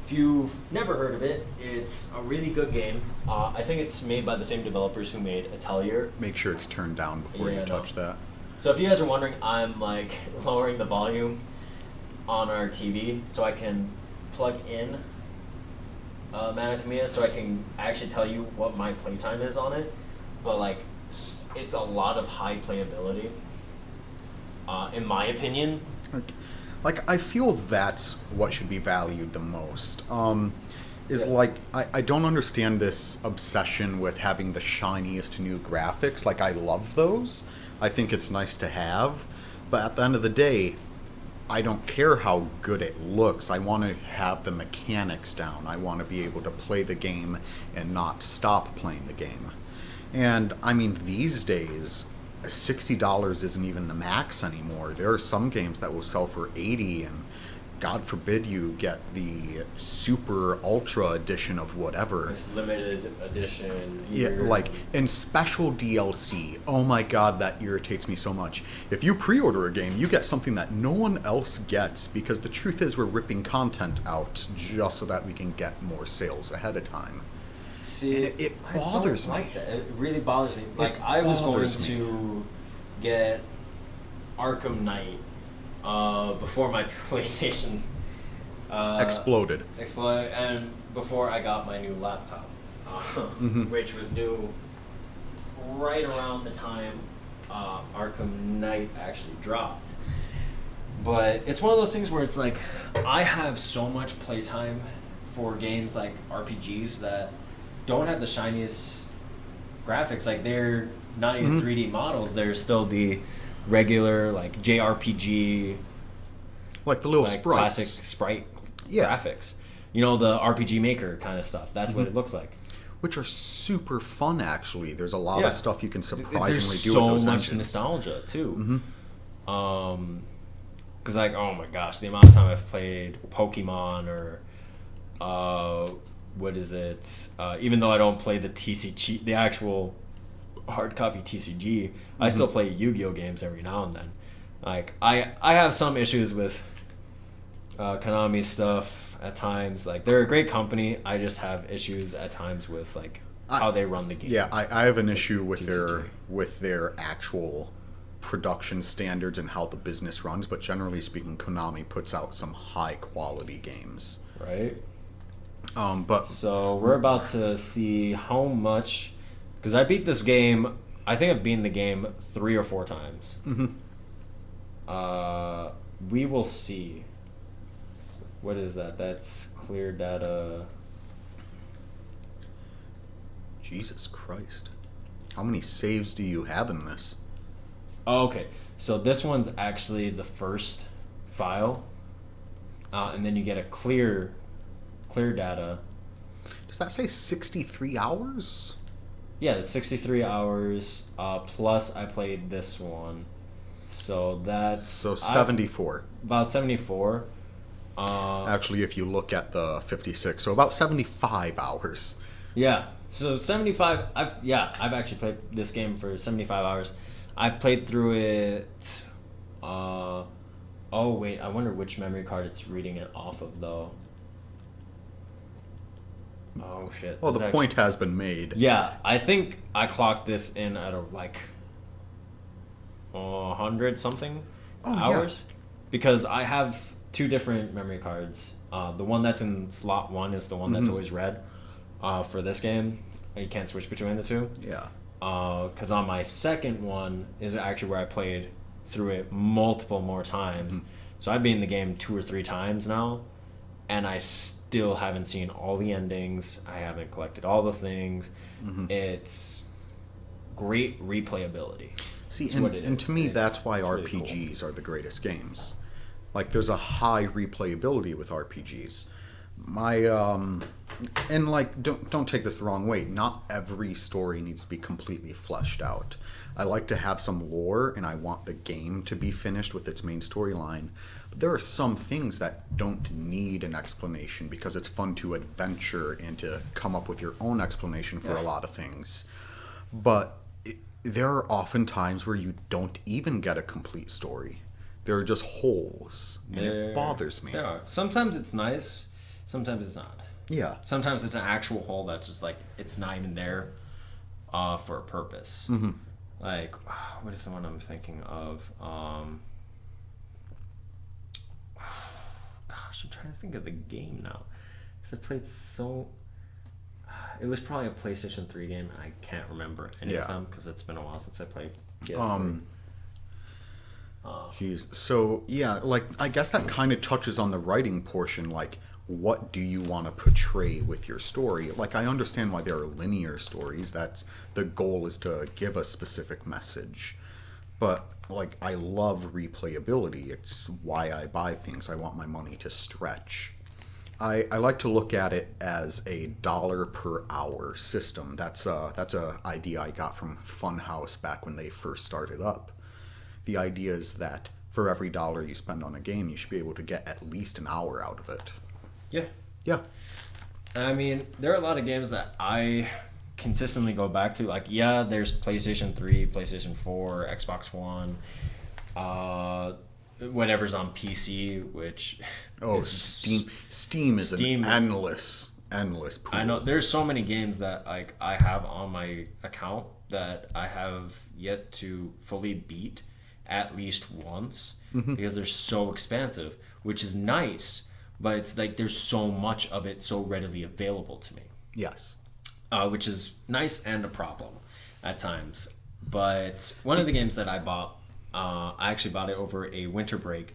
if you've never heard of it, it's a really good game. I think it's made by the same developers who made Atelier. Make sure it's turned down before you touch that. So if you guys are wondering, I'm like lowering the volume on our TV so I can plug in Manakamiya so I can actually tell you what my playtime is on it. But like, it's a lot of high playability, in my opinion. Like I feel that's what should be valued the most. I don't understand this obsession with having the shiniest new graphics. Like I love those. I think it's nice to have, but at the end of the day, I don't care how good it looks. I want to have the mechanics down. I want to be able to play the game and not stop playing the game. And I mean, these days, $60 isn't even the max anymore. There are some games that will sell for $80, and God forbid you get the super ultra edition of whatever. It's limited edition. Yeah, like, and special DLC. Oh my God, that irritates me so much. If you pre-order a game, you get something that no one else gets, because the truth is we're ripping content out just so that we can get more sales ahead of time. See, and it bothers me. Like that. It really bothers me. Like, I was going to get Arkham Knight before my PlayStation exploded, and before I got my new laptop, which was new right around the time Arkham Knight actually dropped. But it's one of those things where it's like, I have so much playtime for games like RPGs that don't have the shiniest graphics. Like, they're not even 3D models. They're still the regular, like, JRPG, like the little like sprites. classic sprite graphics. You know, the RPG Maker kind of stuff. That's what it looks like. Which are super fun, actually. There's a lot of stuff you can surprisingly There's do so with those much engines. nostalgia, too. Because, like, oh my gosh, the amount of time I've played Pokemon or what is it? Even though I don't play the TCG, the actual hard copy TCG, I still play Yu-Gi-Oh games every now and then. Like, I have some issues with Konami stuff at times. Like, they're a great company. I just have issues at times with, like, how they run the game. Yeah, I have an issue with TCG. their actual production standards and how the business runs. But generally speaking, Konami puts out some high quality games. Right. But So we're about to see how much, because I beat this game. I think I've beaten the game 3 or 4 times. We will see. What is that? That's clear data. Jesus Christ, how many saves do you have in this? Oh, okay, so this one's actually the first file, and then you get a clear data. Does that say 63 hours? Yeah, it's 63 hours, plus I played this one. So that's... So 74. About 74. Actually, if you look at the 56, so about 75 hours. Yeah, so 75... I've actually played this game for 75 hours. I've played through it... oh, wait, I wonder which memory card it's reading it off of, though. Oh, shit. Well, the point has been made. Yeah, I think I clocked this in at like 100 something hours, because I have 2 different memory cards. The one that's in slot 1 is the one that's always red for this game. You can't switch between the 2. Yeah. Because on my second one is actually where I played through it multiple more times. So I've been in the game 2 or 3 times now, and I still haven't seen all the endings. I haven't collected all the things. It's great replayability. See, and to me, that's why RPGs really cool. are the greatest games. Like, there's a high replayability with RPGs. And like, don't take this the wrong way. Not every story needs to be completely fleshed out. I like to have some lore, and I want the game to be finished with its main storyline. But there are some things that don't need an explanation, because it's fun to adventure and to come up with your own explanation for a lot of things. But there are often times where you don't even get a complete story. There are just holes, and it bothers me. There are. Sometimes it's nice, sometimes it's not. Yeah. Sometimes it's an actual hole that's just like, it's not even there for a purpose. Like, what is the one I'm thinking of? Gosh, I'm trying to think of the game now. Because I played so... It was probably a PlayStation 3 game, and I can't remember any of them, because it's been a while since I played PS3. Jeez. So, yeah, like, I guess that kind of touches on the writing portion, like, what do you want to portray with your story? Like, I understand why there are linear stories. That's the goal, is to give a specific message. But like, I love replayability. It's why I buy things. I want my money to stretch. I like to look at it as a dollar per hour system. That's a idea I got from Funhouse back when they first started up. The idea is that for every dollar you spend on a game, you should be able to get at least an hour out of it. Yeah. Yeah. I mean, there are a lot of games that I consistently go back to. Like, yeah, there's PlayStation 3, PlayStation 4, Xbox One, whatever's on PC, which Steam is an endless pool. I know there's so many games that like I have on my account that I have yet to fully beat at least once because they're so expansive, which is nice, but it's like there's so much of it so readily available to me. Yes. Which is nice and a problem at times. But one of the games that I bought, I actually bought it over a winter break.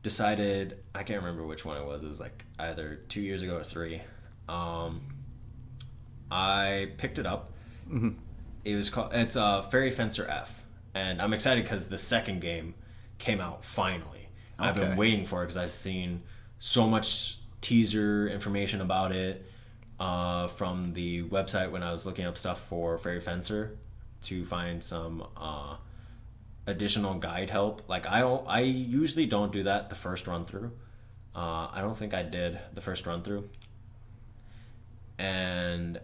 Decided, I can't remember which one it was. It was like either 2 years ago or 3. I picked it up. It's Fairy Fencer F. And I'm excited because the second game came out finally. Okay. I've been waiting for it because I've seen so much teaser information about it. From the website when I was looking up stuff for Fairy Fencer to find some additional guide help. Like I usually don't do that the first run through. I don't think I did the first run through. And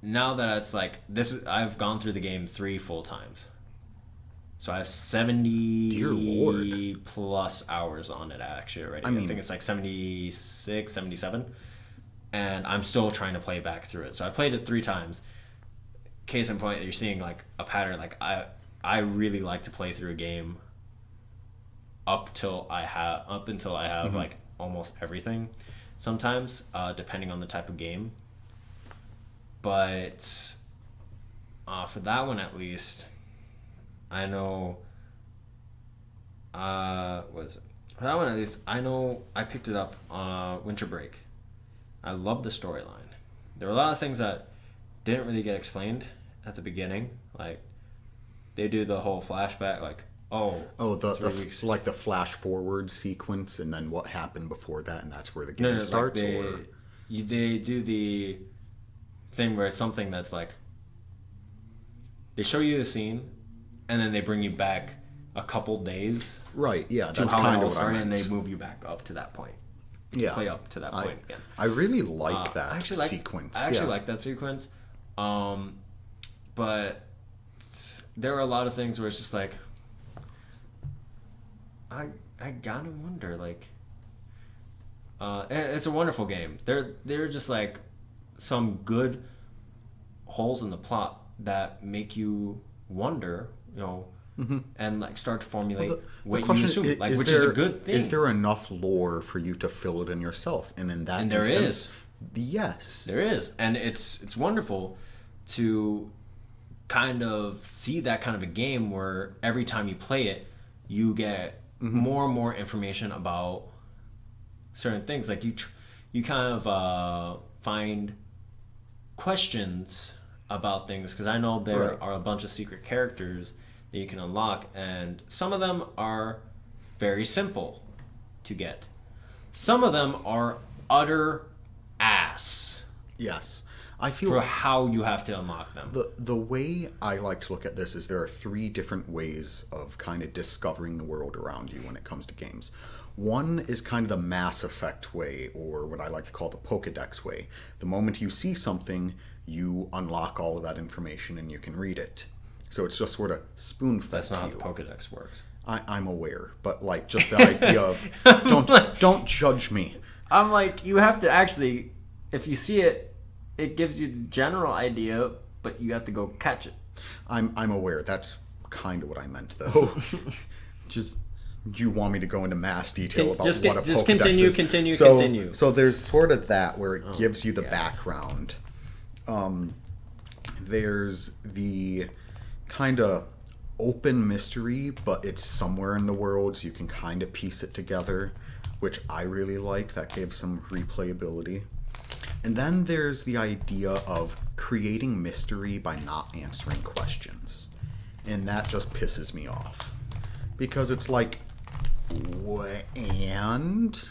now that it's like I've gone through the game 3 full times. So I have 70 plus hours on it actually already. I think it's like 76, 77. And I'm still trying to play back through it. So I played it 3 times. Case in point, you're seeing like a pattern. Like I really like to play through a game up until I have like almost everything. Sometimes, depending on the type of game. But for that one at least, I know. What is it? For that one at least, I know I picked it up winter break. I love the storyline. There were a lot of things that didn't really get explained at the beginning. Like, they do the whole flashback, like, like the flash forward sequence, and then what happened before that, and that's where the game starts. Like they do the thing where it's something that's like, they show you the scene, and then they bring you back a couple days. Right. Yeah. That's kind of what I meant. And they move you back up to that point. Yeah, play up to that point again. I really like that sequence. I actually like that sequence. But there are a lot of things where it's just like, I gotta wonder, like, it's a wonderful game. There are just like some good holes in the plot that make you wonder, and like start to formulate what you assume, which is a good thing. Is there enough lore for you to fill it in yourself? And in that instance, there is. Yes, there is, and it's wonderful to kind of see that kind of a game where every time you play it, you get more and more information about certain things. Like you kind of find questions about things, because I know there are a bunch of secret characters that you can unlock, and some of them are very simple to get. Some of them are utter ass. Yes. I feel for how you have to unlock them. The way I like to look at this is there are 3 different ways of kind of discovering the world around you when it comes to games. One is kind of the Mass Effect way, or what I like to call the Pokedex way. The moment you see something, you unlock all of that information and you can read it. So it's just sort of spoon-fed to you. That's not how the Pokedex works. I'm aware, but like just the idea of don't judge me. I'm like, you have to actually, if you see it, it gives you the general idea, but you have to go catch it. I'm aware. That's kind of what I meant, though. Just, do you want me to go into mass detail about what a Pokedex is? Continue. So there's sort of that where it gives you the background. There's the kind of open mystery, but it's somewhere in the world, so you can kind of piece it together, which I really like. That gives some replayability. And then there's the idea of creating mystery by not answering questions. And that just pisses me off. because it's like, and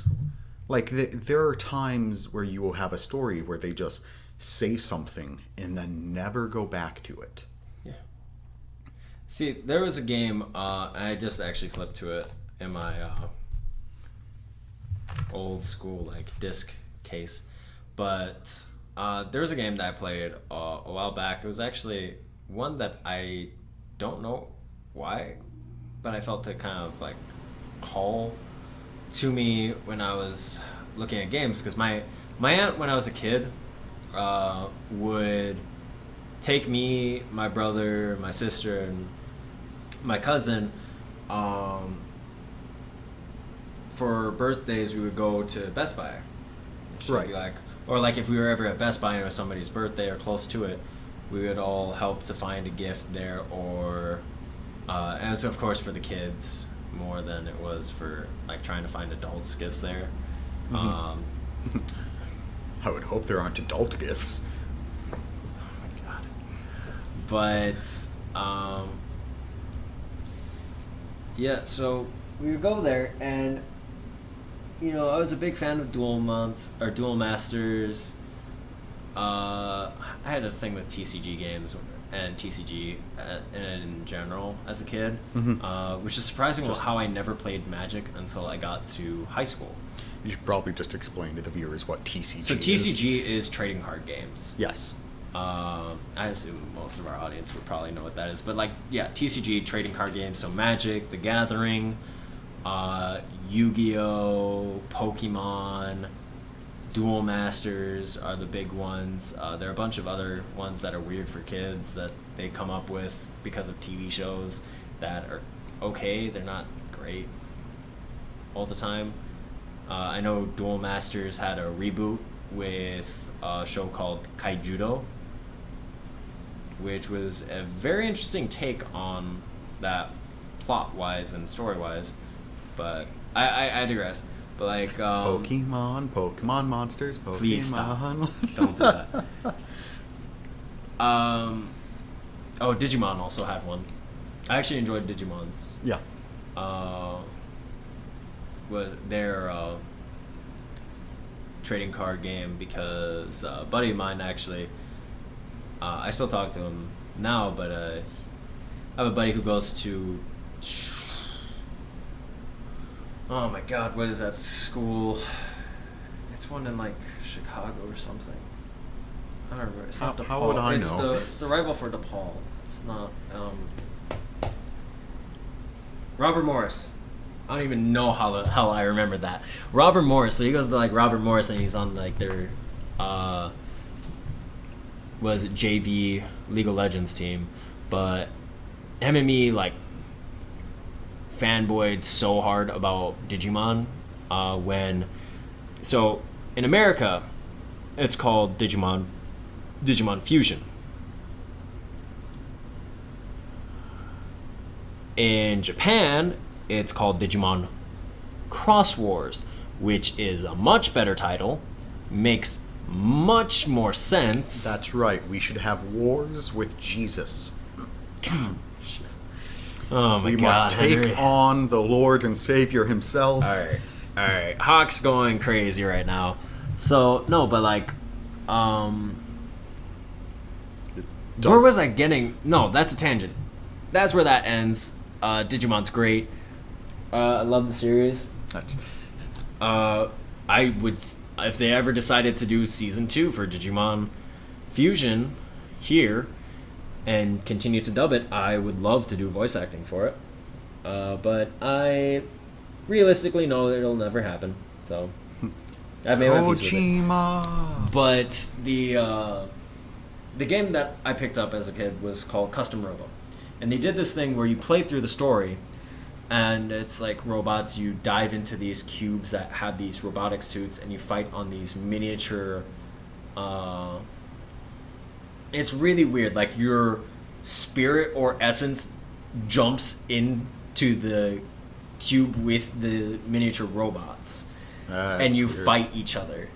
like there are times where you will have a story where they just say something and then never go back to it. Yeah. See, there was a game, I just actually flipped to it in my old school like disc case, but there was a game that I played a while back. It was actually one that I don't know why, but I felt it kind of like call to me when I was looking at games, because my aunt, when I was a kid, would take me, my brother, my sister, and my cousin, for birthdays. We would go to Best Buy. She'd Right. be like, or like if we were ever at Best Buy and it was somebody's birthday or close to it, we would all help to find a gift there, or and it was of course for the kids more than it was for like trying to find adults gifts there. I would hope there aren't adult gifts. Oh my god. But yeah, so we would go there, and you know, I was a big fan of Duel Masters. I had a thing with TCG games and TCG in general as a kid, which is surprising how I never played Magic until I got to high school. You should probably just explain to the viewers what TCG is. So TCG is trading card games. Yes. I assume most of our audience would probably know what that is, but like, yeah, TCG, trading card games. So Magic, The Gathering, Yu-Gi-Oh, Pokemon, Duel Masters are the big ones. There are a bunch of other ones that are weird for kids that they come up with because of TV shows that are okay. They're not great all the time. I know Duel Masters had a reboot with a show called Kaijudo, which was a very interesting take on that plot-wise and story-wise. But I digress. But like Pokemon monsters, Pokemon. Please stop. Don't do that. Digimon also had one. I actually enjoyed Digimon's. Yeah. Was their trading card game, because a buddy of mine actually, I still talk to him now, but I have a buddy who goes to, oh my god, what is that school? It's one in like Chicago or something. I don't remember. It's not DePaul. How would I know? It's the rival for DePaul. It's not Robert Morris. I don't even know how the hell I remember that. Robert Morris. So he goes to like Robert Morris, and he's on like their was it JV League of Legends team, but him and me like fanboyed so hard about Digimon so in America it's called Digimon Fusion. In Japan it's called Digimon Cross Wars, which is a much better title, makes much more sense. That's right. We should have wars with Jesus. Oh my god. We must take on the Lord and Savior himself. Alright. Hawk's going crazy right now. So, no, but like, where was I getting? No, that's a tangent. That's where that ends. Digimon's great. I love the series. That's... I would, if they ever decided to do season 2 for Digimon Fusion here and continue to dub it, I would love to do voice acting for it. But I realistically know that it'll never happen. So I've made my peace with it. But the game that I picked up as a kid was called Custom Robo, and they did this thing where you play through the story. And it's like robots, you dive into these cubes that have these robotic suits, and you fight on these miniature... it's really weird. Like, your spirit or essence jumps into the cube with the miniature robots. And you fight each other.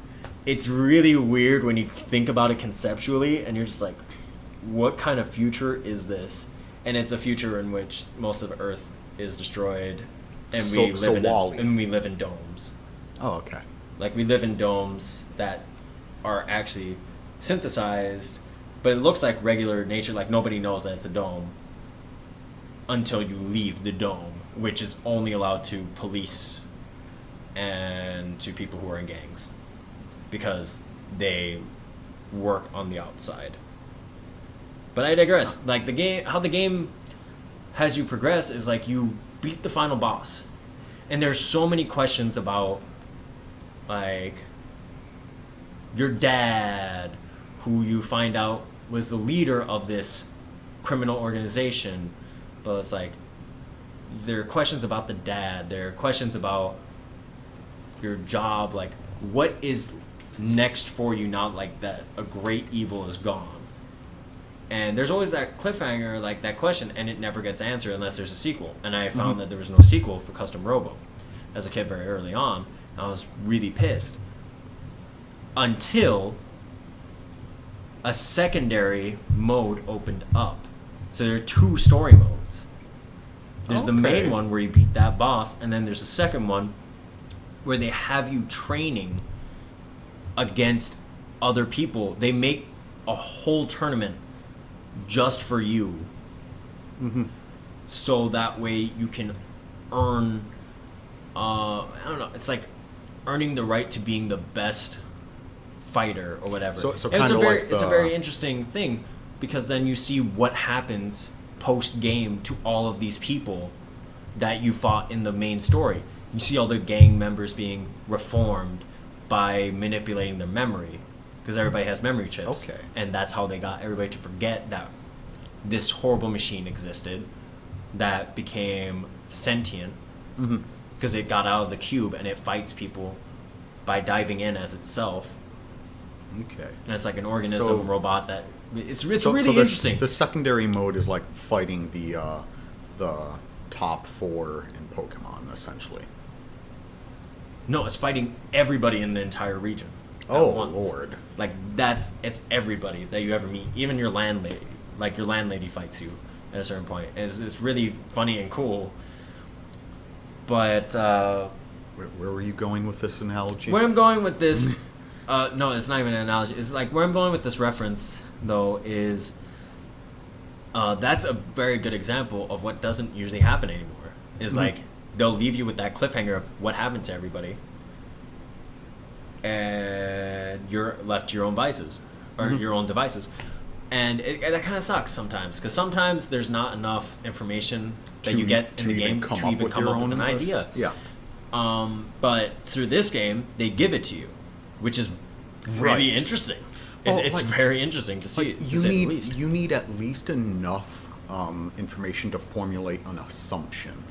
It's really weird when you think about it conceptually, and you're just like, what kind of future is this? And it's a future in which most of Earth is destroyed, and So Wall-E. we live in domes. Oh, okay. Like, we live in domes that are actually synthesized, but it looks like regular nature. Like, nobody knows that it's a dome until you leave the dome, which is only allowed to police and to people who are in gangs, because they work on the outside. But I digress. Like, how the game has you progress is, like, you beat the final boss, and there's so many questions about, like, your dad, who you find out was the leader of this criminal organization. But it's like, there are questions about the dad, there are questions about your job, like, what is next for you now, like, that a great evil is gone. And there's always that cliffhanger, like, that question, and it never gets answered unless there's a sequel. And I found that there was no sequel for Custom Robo as a kid very early on. I was really pissed until a secondary mode opened up. So there are 2 story modes. There's the main one where you beat that boss, and then there's a second one where they have you training against other people. They make a whole tournament just for you. So that way you can earn, I don't know, it's like earning the right to being the best fighter or whatever. So kind of like it's a very interesting thing, because then you see what happens post game to all of these people that you fought in the main story. You see all the gang members being reformed by manipulating their memory, because everybody has memory chips. Okay. And that's how they got everybody to forget that this horrible machine existed that became sentient, because it got out of the cube and it fights people by diving in as itself. Okay. And it's like an organism robot that it's really so interesting. The secondary mode is like fighting the top 4 in Pokemon, essentially. No, it's fighting everybody in the entire region. Oh, once. Lord. Like, it's everybody that you ever meet. Even your landlady. Like, your landlady fights you at a certain point. It's really funny and cool. But, Where were you going with this analogy? where I'm going with this... no, it's not even an analogy. It's like, where I'm going with this reference, though, is... that's a very good example of what doesn't usually happen anymore. Is like, they'll leave you with that cliffhanger of what happened to everybody, and you're left to your own vices, or your own devices. And that kind of sucks sometimes, because sometimes there's not enough information that you get in the game to even come up with an idea. Yeah. But through this game, they give it to you, which is really interesting. It's very interesting to see, to say the least. You need at least enough information to formulate an assumption.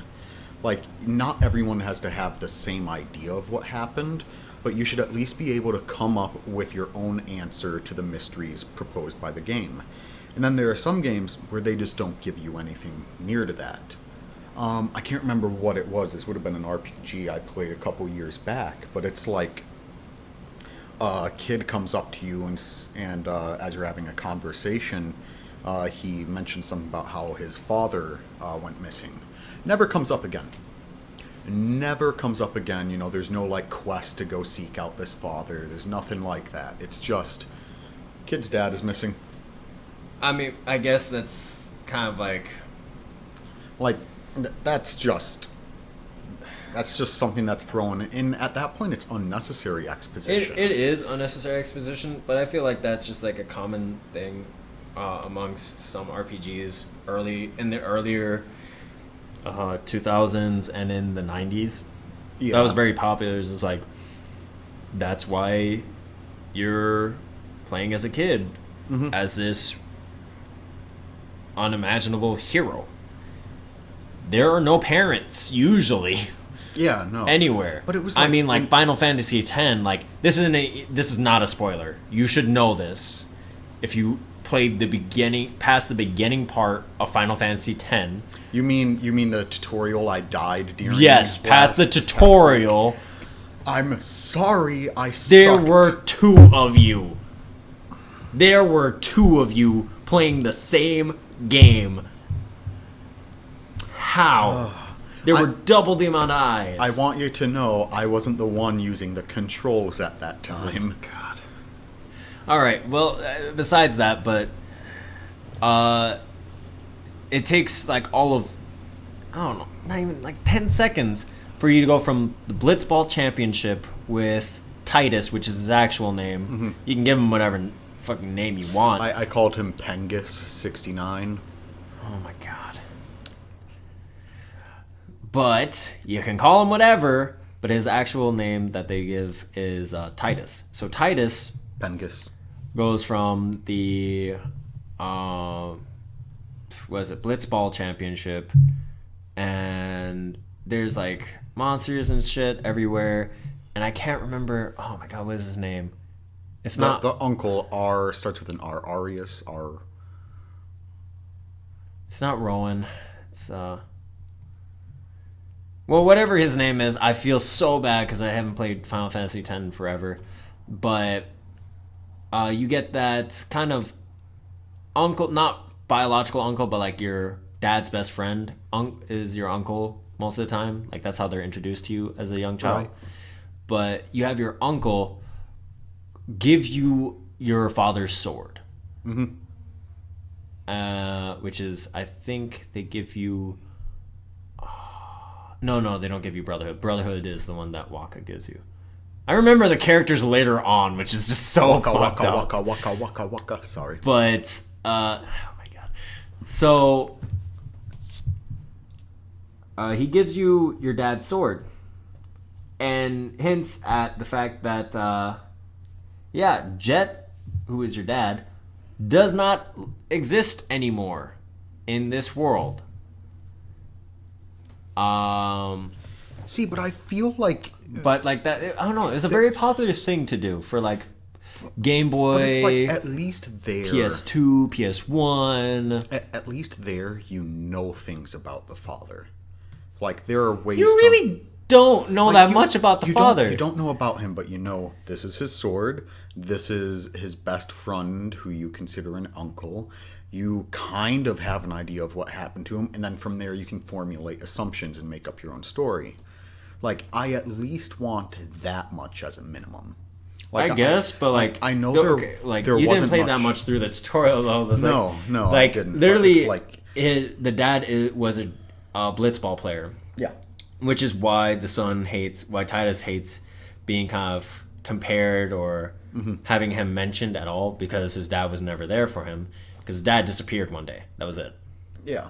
Like, not everyone has to have the same idea of what happened, but you should at least be able to come up with your own answer to the mysteries proposed by the game. And then there are some games where they just don't give you anything near to that. I can't remember what it was. This would have been an RPG I played a couple years back, but it's like a kid comes up to you and as you're having a conversation, he mentions something about how his father went missing. Never comes up again. Never comes up again. You know, there's no like quest to go seek out this father. There's nothing like that. It's just kid's dad is missing. I mean, I guess that's kind of like that's just something that's thrown in. At that point, it's unnecessary exposition. It is unnecessary exposition, but I feel like that's just like a common thing amongst some RPGs in the earlier 2000s and in the 90s. Yeah. That was very popular. It's just like, that's why you're playing as a kid as this unimaginable hero. There are no parents usually. Yeah, no. Anywhere. But it was like Final Fantasy X, like this is not a spoiler. You should know this. If you played past the beginning part of Final Fantasy X. You mean the tutorial I died during? Yes, past the tutorial. I'm sorry, I sucked. There were 2 of you. There were 2 of you playing the same game. How? There were double the amount of eyes. I want you to know I wasn't the one using the controls at that time. God. All right. Well, besides that, but it takes like all of, I don't know, not even like 10 seconds for you to go from the Blitzball Championship with Titus, which is his actual name. Mm-hmm. You can give him whatever fucking name you want. I called him Pengus69. Oh my god. But you can call him whatever, but his actual name that they give is Titus. So Titus Pengus goes from the Blitzball Championship, and there's like monsters and shit everywhere, and I can't remember. Oh my god, what is his name? It's not the uncle. R starts with an R. Arius. R. It's not Rowan. It's well, whatever his name is. I feel so bad because I haven't played Final Fantasy X in forever, but you get that kind of uncle, not biological uncle, but like your dad's best friend is your uncle most of the time. Like that's how they're introduced to you as a young child. Right. But you have your uncle give you your father's sword. Mm-hmm. Which is, I think they give you... No, they don't give you Brotherhood. Brotherhood is the one that Waka gives you. I remember the characters later on, which is just so fucked up. Waka. Sorry. But, oh my god. So, he gives you your dad's sword. And hints at the fact that, Jet, who is your dad, does not exist anymore in this world. See, but I feel like... But like that, I don't know, it's a very popular thing to do for like Game Boy, but it's like at least there... PS2, PS1. At least there you know things about the father. Like there are ways You really don't know like, that you, much about the you father. You don't know about him, but you know this is his sword. This is his best friend, who you consider an uncle. You kind of have an idea of what happened to him, and then from there you can formulate assumptions and make up your own story. Like, I at least want that much as a minimum. Like, I guess, but like I know there you didn't play that much through the tutorial though. No, like, I didn't. Literally, like the dad was a blitzball player. Yeah. Which is why why Titus hates being kind of compared or having him mentioned at all, because his dad was never there for him, because his dad disappeared one day. That was it. Yeah.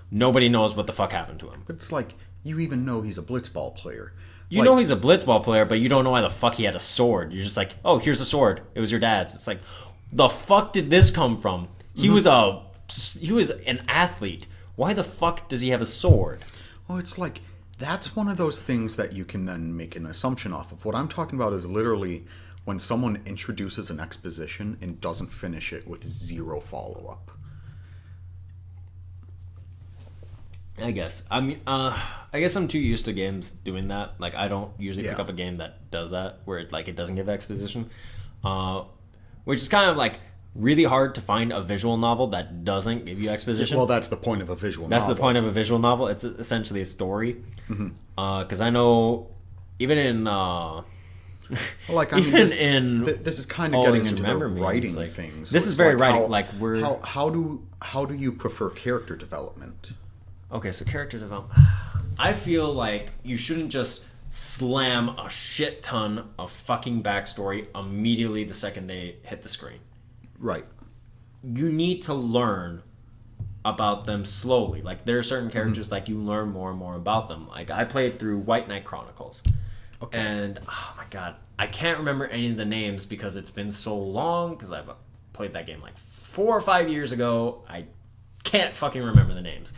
Nobody knows what the fuck happened to him. But it's like, you even know he's a blitzball player. You know he's a blitzball player, but you don't know why the fuck he had a sword. You're just like, oh, here's a sword. It was your dad's. It's like, the fuck did this come from? He was an athlete. Why the fuck does he have a sword? Well, it's like, that's one of those things that you can then make an assumption off of. What I'm talking about is literally when someone introduces an exposition and doesn't finish it with zero follow-up. I guess. I mean, I guess I'm too used to games doing that. Like, I don't usually pick up a game that does that, where it doesn't give exposition. Which is kind of like really hard to find a visual novel that doesn't give you exposition. Well, that's the point of a visual novel. That's the point of a visual novel. It's essentially a story. Because I know, even in... this is kind of getting into the writing things. This is very writing. How do you prefer character development? Okay, so character development. I feel like you shouldn't just slam a shit ton of fucking backstory immediately the second they hit the screen. Right. You need to learn about them slowly. Like, there are certain characters, like, you learn more and more about them. Like, I played through White Knight Chronicles. Okay. And, oh my god, I can't remember any of the names because it's been so long, because I've played that game like 4 or 5 years ago. I can't fucking remember the names.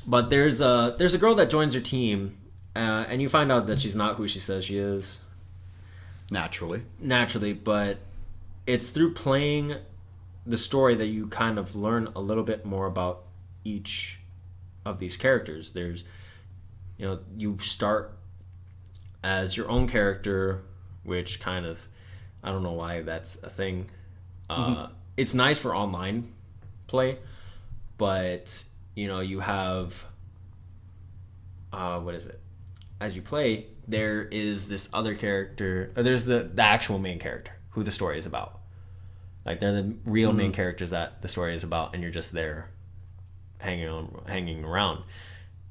But there's a girl that joins your team, and you find out that she's not who she says she is. Naturally, but it's through playing the story that you kind of learn a little bit more about each of these characters. There's, you start as your own character, which kind of, I don't know why that's a thing. It's nice for online play, but you have what is it? As you play, there is this other character, or there's the actual main character who the story is about. Like they're the real main characters that the story is about, and you're just there hanging around.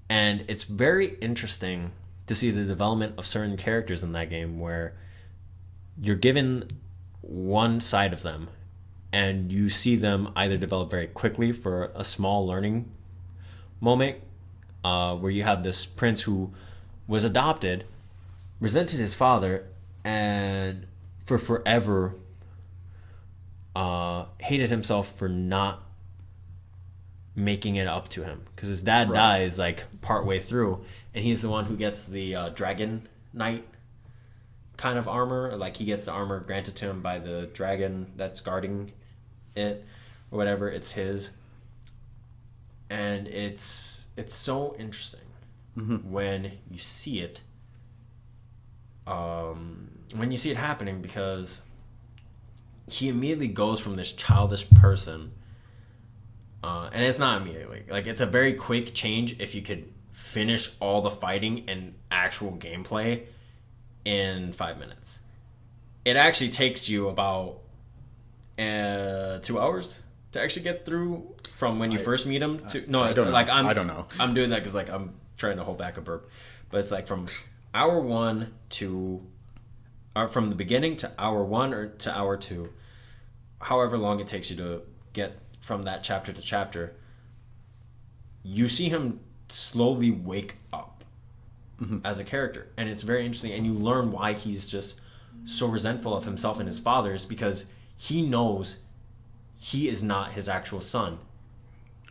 And it's very interesting to see the development of certain characters in that game where you're given one side of them and you see them either develop very quickly for a small learning moment, where you have this prince who was adopted, resented his father, and for forever hated himself for not making it up to him because his dad dies like partway through, and he's the one who gets the dragon knight kind of armor, or like he gets the armor granted to him by the dragon that's guarding it or whatever. It's his, and it's so interesting when you see it, happening, because he immediately goes from this childish person, and it's not immediately, like it's a very quick change if you could finish all the fighting and actual gameplay in 5 minutes. It actually takes you about 2 hours to actually get through from when you first meet him to I don't know. I don't know. I'm doing that because like I'm trying to hold back a burp, but it's like from hour 1 to from the beginning to hour 1 or to hour 2, however long it takes you to get from that chapter to chapter. You see him slowly wake up as a character, and it's very interesting, and you learn why he's just so resentful of himself and his father's, because he knows he is not his actual son,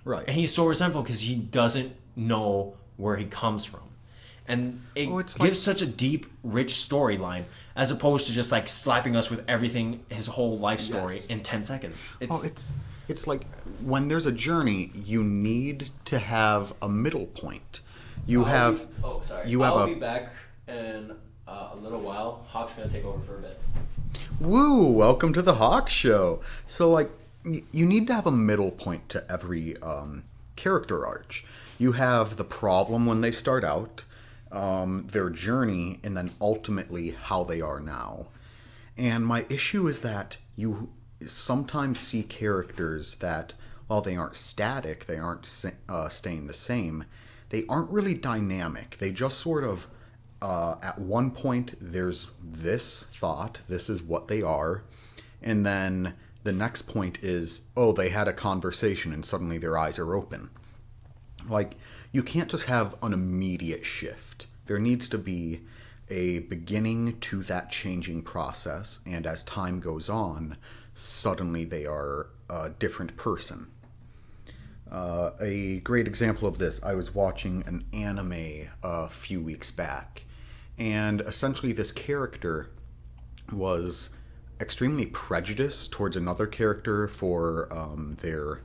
Right. and he's so resentful because he doesn't know where he comes from. And it gives such a deep, rich storyline, as opposed to just like slapping us with everything, his whole life story in 10 seconds. It's like when there's a journey, you need to have a middle point. I'll be back in a little while. Hawk's gonna take over for a bit. Woo! Welcome to the Hawk Show. So, like, you need to have a middle point to every character arc. You have the problem when they start out, their journey, and then ultimately how they are now. And my issue is that you sometimes see characters that, while they aren't static, they aren't staying the same, they aren't really dynamic. They just sort of, at one point, there's this thought, this is what they are, and then the next point is, oh, they had a conversation and suddenly their eyes are open. Like, you can't just have an immediate shift. There needs to be a beginning to that changing process, and as time goes on, suddenly they are a different person. A great example of this, I was watching an anime a few weeks back, and essentially this character was extremely prejudiced towards another character for their,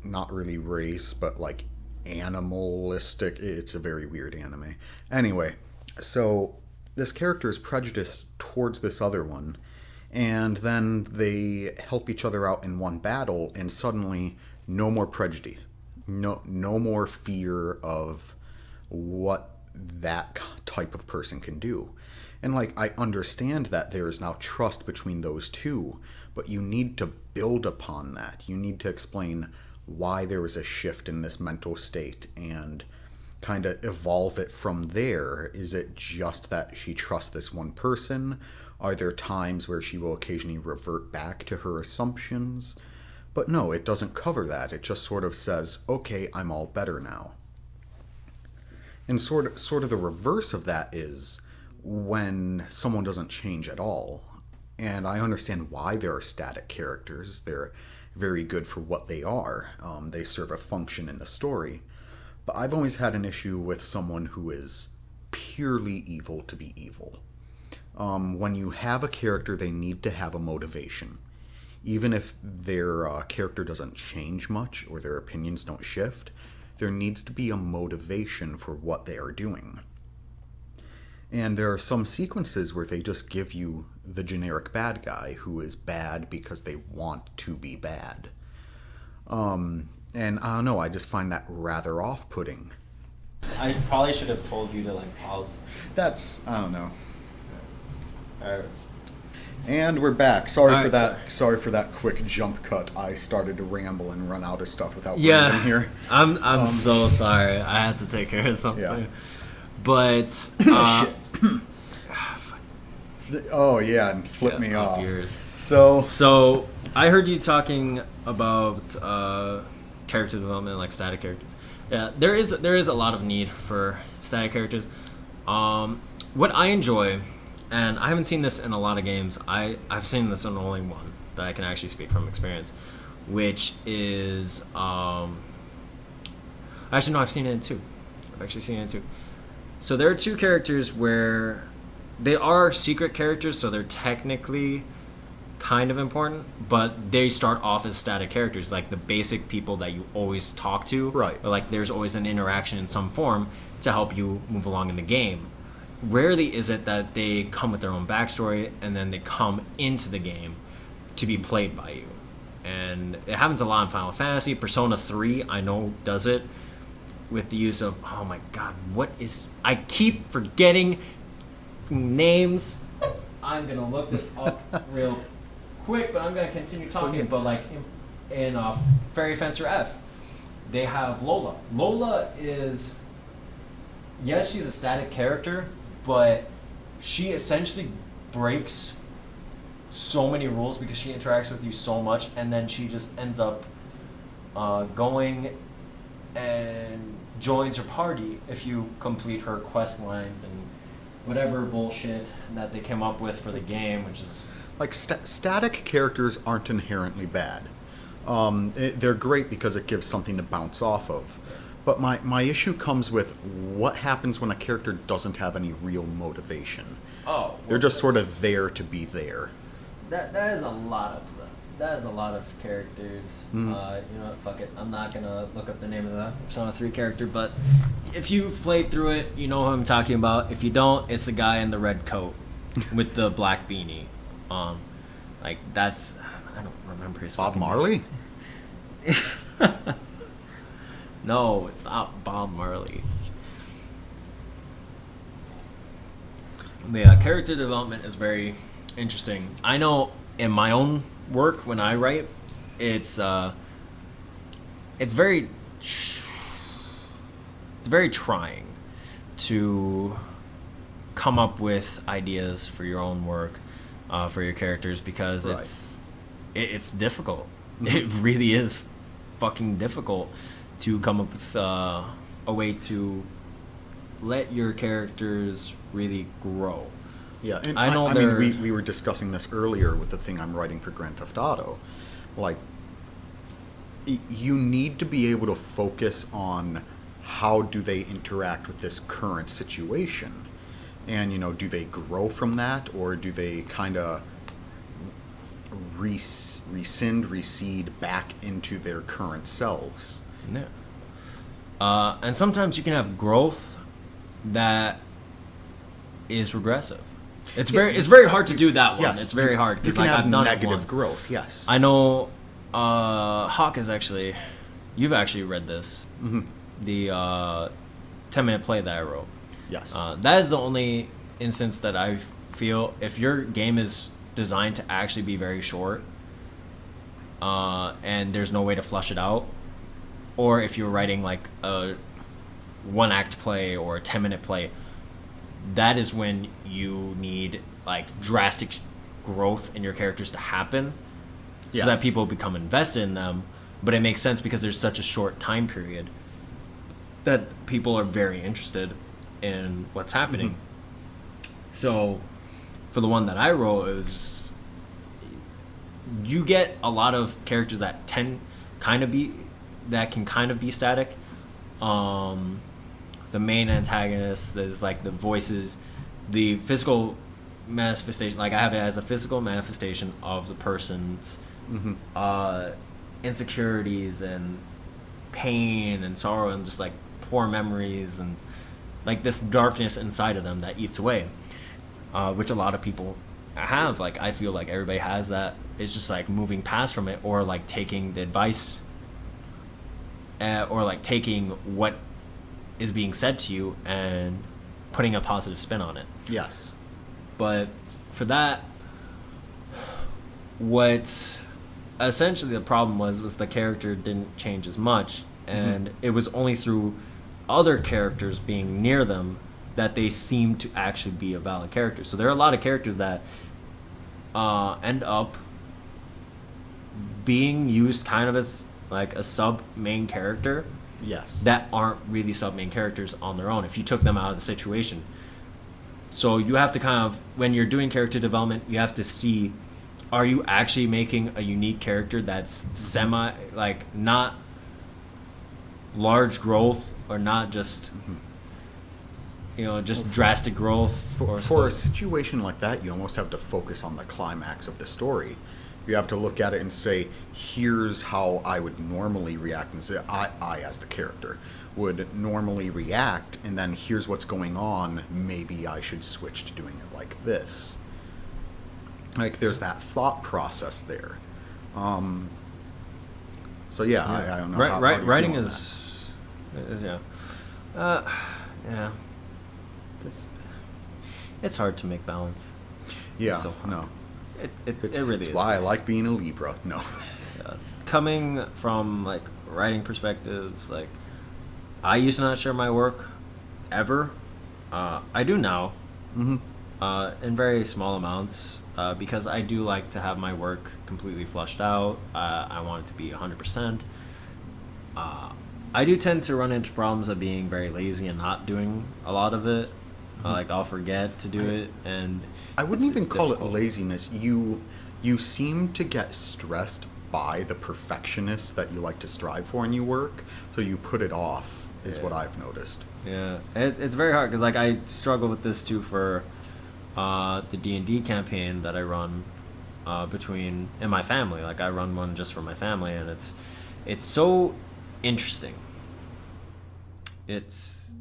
not really race, but like animalistic. It's a very weird anime. Anyway, so this character is prejudiced towards this other one, and then they help each other out in one battle, and suddenly no more prejudice, no more fear of what that type of person can do. And like, I understand that there is now trust between those two, but you need to build upon that. You need to explain why there was a shift in this mental state and kind of evolve it from there. Is it just that she trusts this one person? Are there times where she will occasionally revert back to her assumptions? But no, it doesn't cover that. It just sort of says, okay, I'm all better now. And sort of the reverse of that is when someone doesn't change at all. And I understand why there are static characters. They're very good for what they are. They serve a function in the story. But I've always had an issue with someone who is purely evil to be evil. When you have a character, they need to have a motivation. Even if their character doesn't change much or their opinions don't shift, there needs to be a motivation for what they are doing. And there are some sequences where they just give you the generic bad guy who is bad because they want to be bad. And I don't know, I just find that rather off-putting. I probably should have told you to like pause. I don't know. Alright. And we're back. Sorry All for right, that. Sorry for that quick jump cut. I started to ramble and run out of stuff without Yeah, bringing them here. I'm so sorry. I had to take care of something. Yeah. But Oh yeah, and flip me off. Yours. So I heard you talking about character development, like static characters. Yeah, there is a lot of need for static characters. What I enjoy, and I haven't seen this in a lot of games. I've seen this in only one that I can actually speak from experience, which is actually no, I've seen it in two. I've actually seen it in two. So there are two characters where they are secret characters, so they're technically kind of important, but they start off as static characters, like the basic people that you always talk to. Right. Or like there's always an interaction in some form to help you move along in the game. Rarely is it that they come with their own backstory and then they come into the game to be played by you. And it happens a lot in Final Fantasy. Persona 3, I know, does it with the use of, oh my god, what is... I keep forgetting names. I'm going to look this up real quick, but I'm going to continue talking. But like in Fairy Fencer F, they have Lola. Lola is... Yes, she's a static character, but she essentially breaks so many rules because she interacts with you so much, and then she just ends up going and joins your party if you complete her quest lines and whatever bullshit that they came up with for the game, which is... like static characters aren't inherently bad. They're great because it gives something to bounce off of. But my issue comes with what happens when a character doesn't have any real motivation. Oh, they're just sort of there to be there. That is a lot of them. That is a lot of characters. You know what, fuck it. I'm not gonna look up the name of the Persona 3 character, but if you've played through it, you know who I'm talking about. If you don't, it's the guy in the red coat with the black beanie on. Like, that's... I don't remember his Bob fucking Marley? name. No, it's not Bob Marley. But yeah, character development is very interesting. I know in my own work when I write, it's very trying to come up with ideas for your own work, for your characters, because Right. it's difficult. It really is fucking difficult to come up with a way to let your characters really grow. Yeah, and I know mean, we were discussing this earlier with the thing I'm writing for Grand Theft Auto. Like, you need to be able to focus on how do they interact with this current situation. And, you know, do they grow from that, or do they kind of recede back into their current selves? Yeah. And sometimes you can have growth that is regressive. It's very hard to do that one. Yes, It's very hard You because can like have I've done it negative once. growth. Yes, I know. Hawk is actually. You've actually read this. Mm-hmm. The 10-minute play that I wrote. Yes. That is the only instance that I feel if your game is designed to actually be very short, and there's no way to flush it out, or if you're writing like a 1-act play or a 10-minute play, that is when you need like drastic growth in your characters to happen, Yes. so that people become invested in them. But it makes sense because there's such a short time period that people are very interested in what's happening. Mm-hmm. So for the one that I wrote, it was just, you get a lot of characters that can kind of be static. The main antagonist, there's like the voices, the physical manifestation, like I have it as a physical manifestation of the person's insecurities and pain and sorrow and just like poor memories and like this darkness inside of them that eats away, which a lot of people have. Like I feel like everybody has that. It's just like moving past from it, or like taking the advice, or like taking what is being said to you and putting a positive spin on it. Yes. But for that, what essentially the problem was the character didn't change as much, and it was only through other characters being near them that they seemed to actually be a valid character. So there are a lot of characters that end up being used kind of as like a sub main character. Yes. That aren't really sub main characters on their own if you took them out of the situation. So you have to kind of, when you're doing character development, you have to see, are you actually making a unique character that's semi, like, not large growth or not just, just drastic growth? For a situation like that, you almost have to focus on the climax of the story. You have to look at it and say, here's how I would normally react. And say, I as the character, would normally react, and then here's what's going on. Maybe I should switch to doing it like this. Like, there's that thought process there. So yeah, I don't know. Writing is yeah. Yeah. It's hard to make balance. Yeah, so no. It really is. That's why I like being a Libra. No. Coming from, like, writing perspectives, like, I used to not share my work ever. I do now. In very small amounts, because I do like to have my work completely flushed out. I want it to be 100%. I do tend to run into problems of being very lazy and not doing a lot of it. Like, I'll forget to do it, and I wouldn't even call difficult. it laziness. You seem to get stressed by the perfectionist that you like to strive for in your work, so you put it off, is what I've noticed. Yeah, it's very hard, because, like, I struggle with this too for the D&D campaign that I run in my family. Like, I run one just for my family, and it's so interesting. It's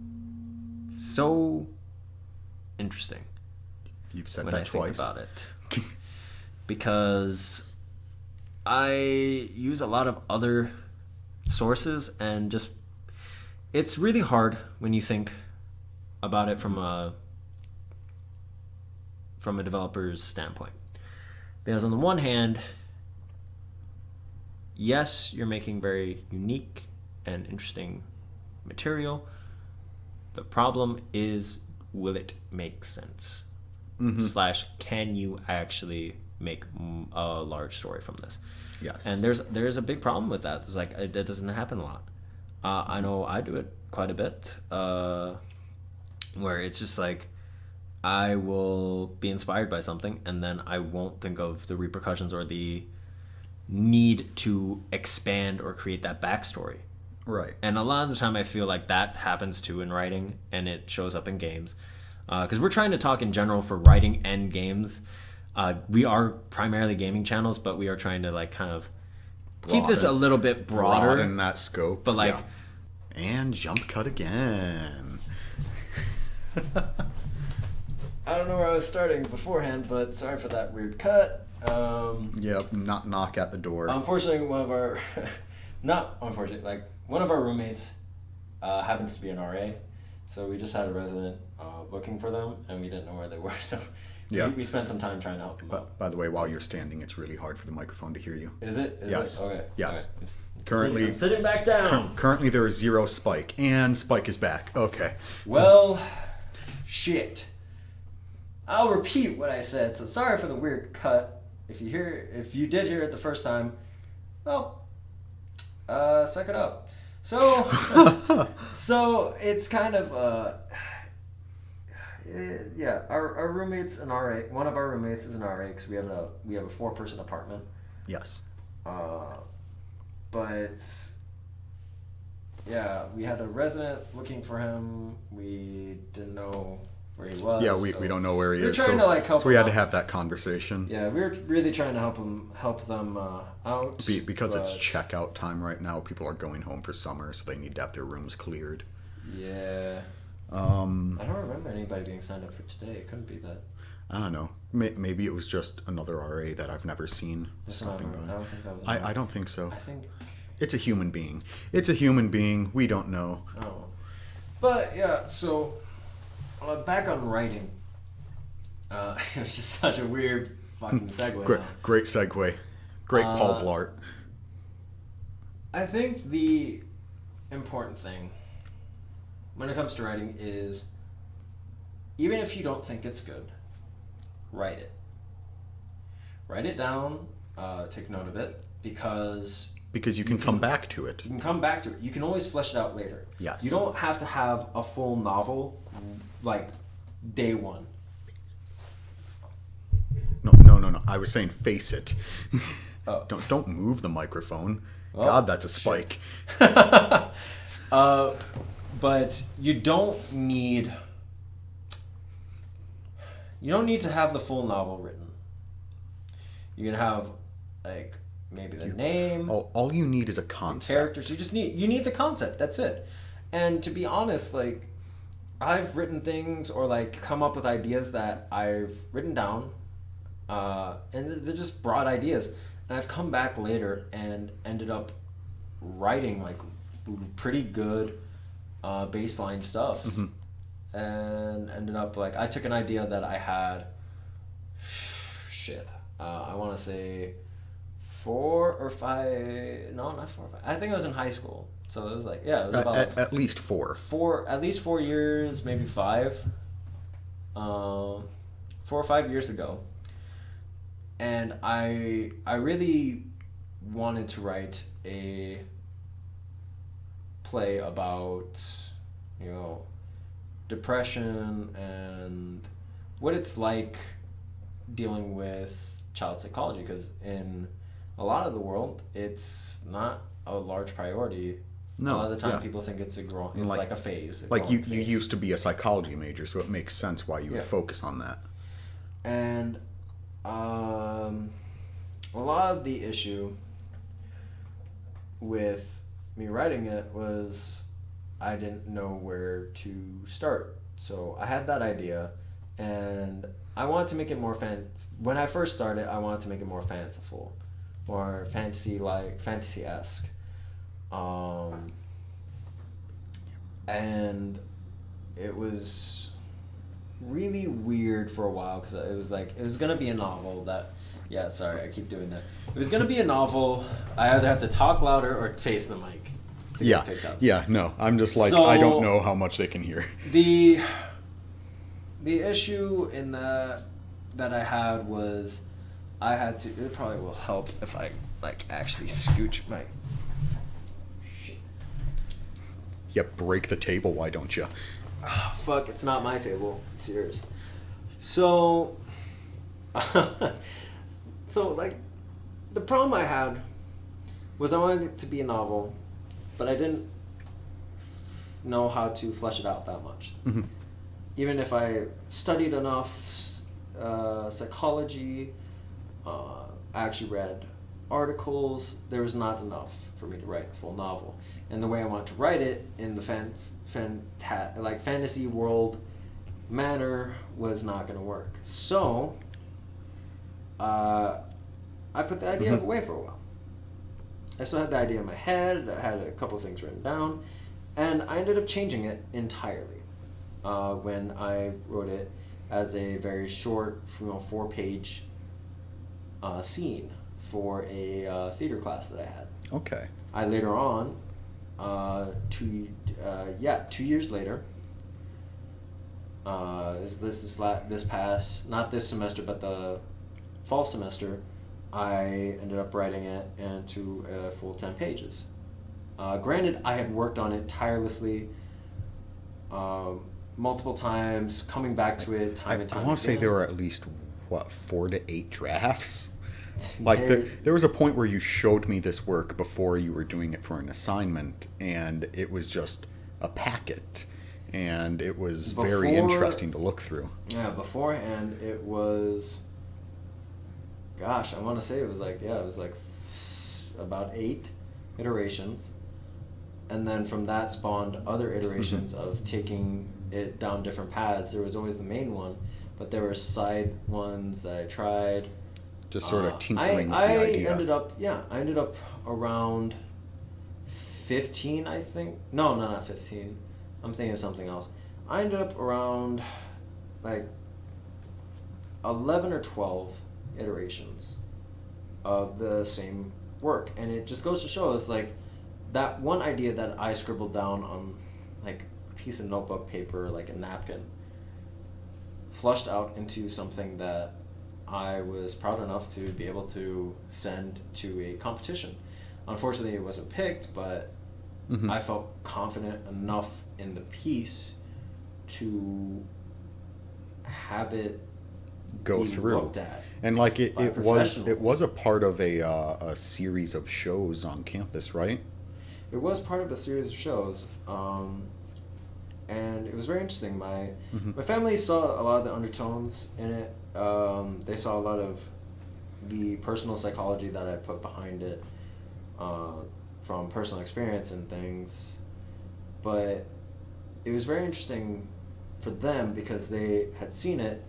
so interesting. You've said when that I twice. think about it, because I use a lot of other sources, and just it's really hard when you think about it from a developer's standpoint. Because on the one hand, yes, you're making very unique and interesting material. The problem is, will it make sense? / can you actually make a large story from this? Yes. And there's a big problem with that. It's like, it doesn't happen a lot. I know I do it quite a bit, where it's just like, I will be inspired by something, and then I won't think of the repercussions or the need to expand or create that backstory. Right. And a lot of the time I feel like that happens too in writing, and it shows up in games. Because we're trying to talk in general for writing and games. We are primarily gaming channels, but we are trying to, like, kind of keep this a little bit broader. Broaden that scope. But, like... Yeah. And jump cut again. I don't know where I was starting beforehand, but sorry for that weird cut. Yep, not knock at the door. Unfortunately, one of our... Not unfortunately, like, one of our roommates happens to be an RA, so we just had a resident looking for them, and we didn't know where they were, so Yeah. we spent some time trying to help them out. But by the way, while you're standing, it's really hard for the microphone to hear you. Is it? Yes. Okay. Yes. Okay. Currently, I'm sitting back down. Currently there is 0 Spike, and Spike is back. Okay. Well, shit. I'll repeat what I said. So sorry for the weird cut. If you did hear it the first time, well, suck it up. So, so it's kind of yeah. Our roommate's an RA. One of our roommates is an RA because we have a 4-person apartment. Yes. But yeah, we had a resident looking for him. We didn't know where he was. Yeah, we don't know where he is. We're trying to, like, help so we him had to out. have that conversation. Yeah, we were really trying to help them out. Because it's checkout time right now. People are going home for summer, so they need to have their rooms cleared. Yeah. I don't remember anybody being signed up for today. It couldn't be that. I don't know. Maybe it was just another RA that I've never seen stopping by. I don't think that was. I don't think so. I think It's a human being. It's a human being. We don't know. Oh. But yeah, so back on writing. It was just such a weird fucking segue. Great segue. Great Paul Blart. I think the important thing when it comes to writing is, even if you don't think it's good, write it. Write it down, take note of it, because you can come back to it. You can come back to it. You can always flesh it out later. Yes. You don't have to have a full novel, like, day one. No. I was saying face it. Oh. Don't move the microphone. Oh, God, that's a spike. But you don't need to have the full novel written. You can have, like, maybe the name. All you need is a concept. Characters. You need the concept. That's it. And to be honest, like, I've written things or, like, come up with ideas that I've written down, and they're just broad ideas. And I've come back later and ended up writing, like, pretty good baseline stuff. Mm-hmm. And ended up, like, I took an idea that I had, I want to say 4 or 5, no, not 4 or 5. I think I was in high school. So it was like, yeah, it was about... At least 4. At least 4 years, maybe 5. 4 or 5 years ago. And I really wanted to write a play about, depression and what it's like dealing with child psychology, because in a lot of the world it's not a large priority. No, a lot of the time people think it's like a phase. Like you used to be a psychology major, so it makes sense why you would focus on that. And a lot of the issue with me writing it was I didn't know where to start. So I had that idea, and I wanted to make it more when I first started, I wanted to make it more fanciful, more fantasy-esque. And it was really weird for a while, because it was like, it was going to be a novel that, sorry, I keep doing that. It was going to be a novel. I either have to talk louder or face the mic to get picked up. Yeah, no, I'm just like, so, I don't know how much they can hear. The issue in that I had was I had to, it probably will help if I, like, actually scooch my... Yeah, break the table, why don't you? Oh, fuck, it's not my table, it's yours. So, like, the problem I had was I wanted it to be a novel, but I didn't know how to flesh it out that much. Mm-hmm. Even if I studied enough psychology, I actually read articles, there was not enough for me to write a full novel. And the way I wanted to write it in the fantasy world manner was not going to work. So, I put the idea away for a while. I still had the idea in my head, I had a couple things written down, and I ended up changing it entirely when I wrote it as a very short, 4-page scene for a theater class that I had. Okay. I later on, 2 years later, this past, not this semester, but the fall semester, I ended up writing it into a full 10 pages. Granted, I had worked on it tirelessly, multiple times, coming back to it time and time again. I want to say there were at least, 4 to 8 drafts? Like, there was a point where you showed me this work before you were doing it for an assignment, and it was just a packet, and it was very interesting to look through. Yeah, beforehand, it was... Gosh, I want to say it was like about 8 iterations. And then from that spawned other iterations of taking it down different paths. There was always the main one, but there were side ones that I tried. Just sort of tinkering with the idea. I ended up around 15, I think. No, not 15. I'm thinking of something else. I ended up around like 11 or 12 iterations of the same work, and it just goes to show us like that one idea that I scribbled down on like a piece of notebook paper, like a napkin, flushed out into something that I was proud enough to be able to send to a competition. Unfortunately, it wasn't picked, but I felt confident enough in the piece to have it go be through. looked at. And like it was professionals. a part of a series of shows on campus, right? It was part of a series of shows, and it was very interesting. My family saw a lot of the undertones in it. They saw a lot of the personal psychology that I put behind it, from personal experience and things. But it was very interesting for them because they had seen it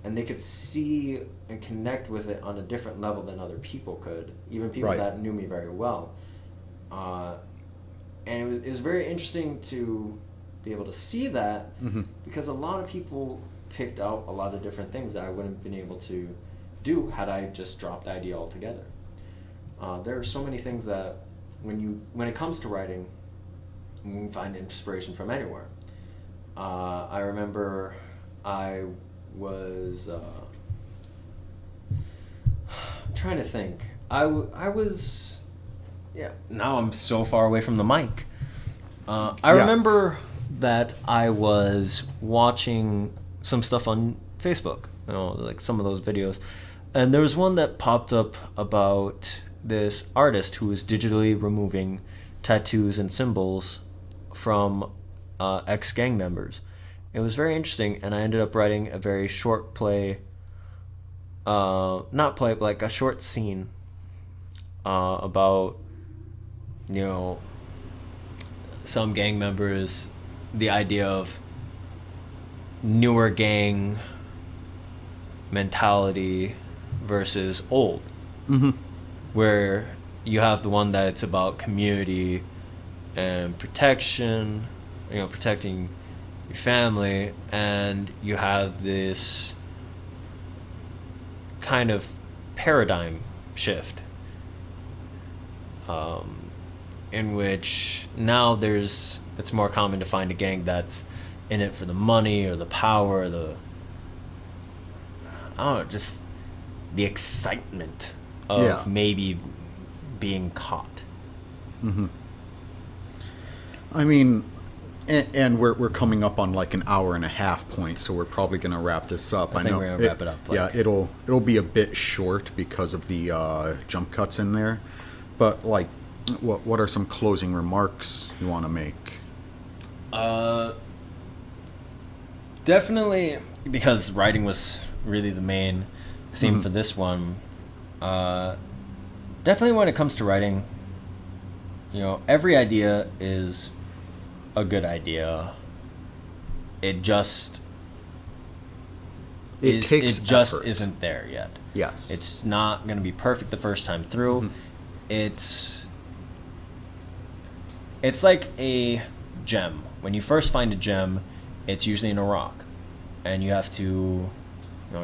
and they could see and connect with it on a different level than other people could, even people Right. that knew me very well. And it was very interesting to be able to see that because a lot of people picked out a lot of different things that I wouldn't have been able to do had I just dropped the idea altogether. There are so many things that when it comes to writing, you can find inspiration from anywhere. I remember I was I'm trying to think. I was now I'm so far away from the mic. I remember that I was watching some stuff on Facebook, like some of those videos, and there was one that popped up about this artist who was digitally removing tattoos and symbols from ex-gang members. It was very interesting, and I ended up writing a very short play, not play, but like a short scene about, some gang members, the idea of newer gang mentality versus old, where you have the one that's about community and protection, protecting your family, and you have this kind of paradigm shift, in which now it's more common to find a gang that's in it for the money or the power or just the excitement of maybe being caught. I mean, and we're coming up on like an hour and a half point, so we're probably gonna wrap this up. I think we're gonna wrap it up. It'll be a bit short because of the jump cuts in there, but like, what are some closing remarks you want to make? Definitely, because writing was really the main theme for this one. Definitely, when it comes to writing, every idea is a good idea. It just takes effort. Isn't there yet. Yes, it's not going to be perfect the first time through. It's like a gem. When you first find a gem, it's usually in a rock, and you have to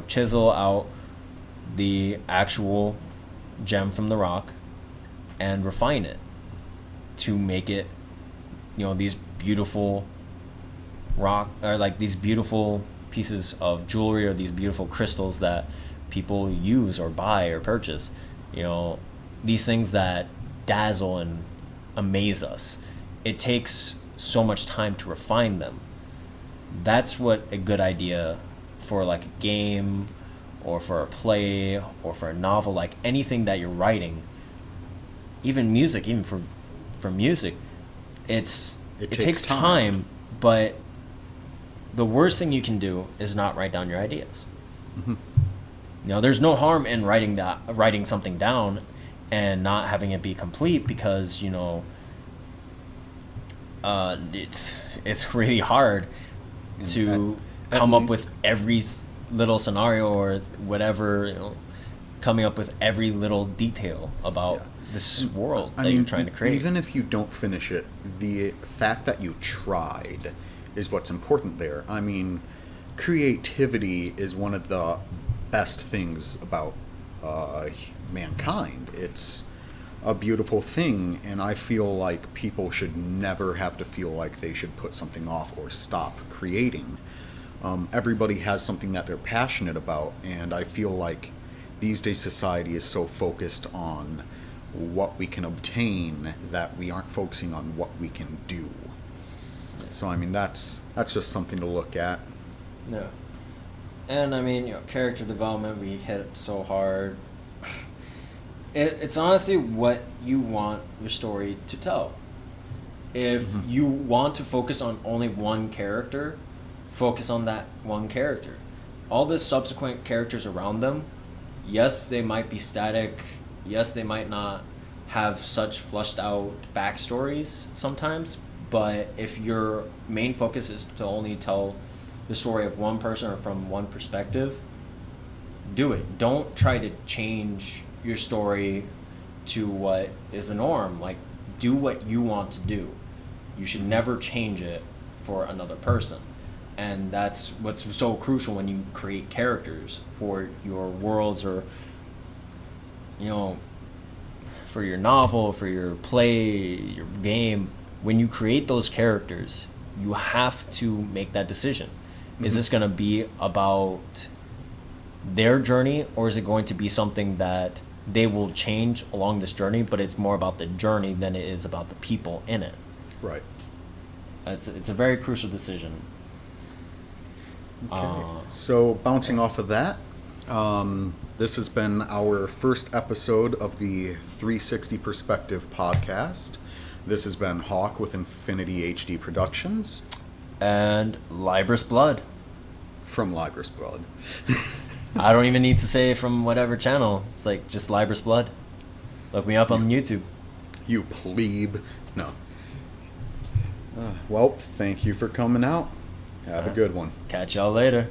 chisel out the actual gem from the rock and refine it to make it these beautiful rock, or like these beautiful pieces of jewelry, or these beautiful crystals that people use or buy or purchase, these things that dazzle and amaze us. It takes so much time to refine them. That's what a good idea for like a game or for a play or for a novel, like anything that you're writing, even music, even for music, it takes time, but the worst thing you can do is not write down your ideas. There's no harm in writing something down and not having it be complete, because it's really hard to come up with every little scenario or whatever, coming up with every little detail about this world I that mean, you're trying to create. even if you don't finish it, the fact that you tried is what's important there. I mean, creativity is one of the best things about mankind. It's a beautiful thing, and I feel like people should never have to feel like they should put something off or stop creating. Everybody has something that they're passionate about, and I feel like these days society is so focused on what we can obtain that we aren't focusing on what we can do. So I mean, that's just something to look at. Yeah. And I mean, character development, we hit it so hard. It's honestly what you want your story to tell. If you want to focus on only one character, focus on that one character. All the subsequent characters around them, yes, they might be static. Yes, they might not have such fleshed out backstories sometimes. But if your main focus is to only tell the story of one person or from one perspective, do it. Don't try to change your story to what is the norm. Like, do what you want to do. You should never change it for another person. And that's what's so crucial when you create characters for your worlds, or for your novel, for your play, your game. When you create those characters, you have to make that decision. Is this going to be about their journey, or is it going to be something that they will change along this journey, but it's more about the journey than it is about the people in it? Right. It's a very crucial decision. Okay. So bouncing off of that, this has been our first episode of the 360 Perspective podcast. This has been Hawk with Infinity HD Productions. And Libris Blood. From Libris Blood. I don't even need to say from whatever channel. It's like just Libris Blood. Look me up on YouTube. You plebe. No. Well, thank you for coming out. Have a good one. Catch y'all later.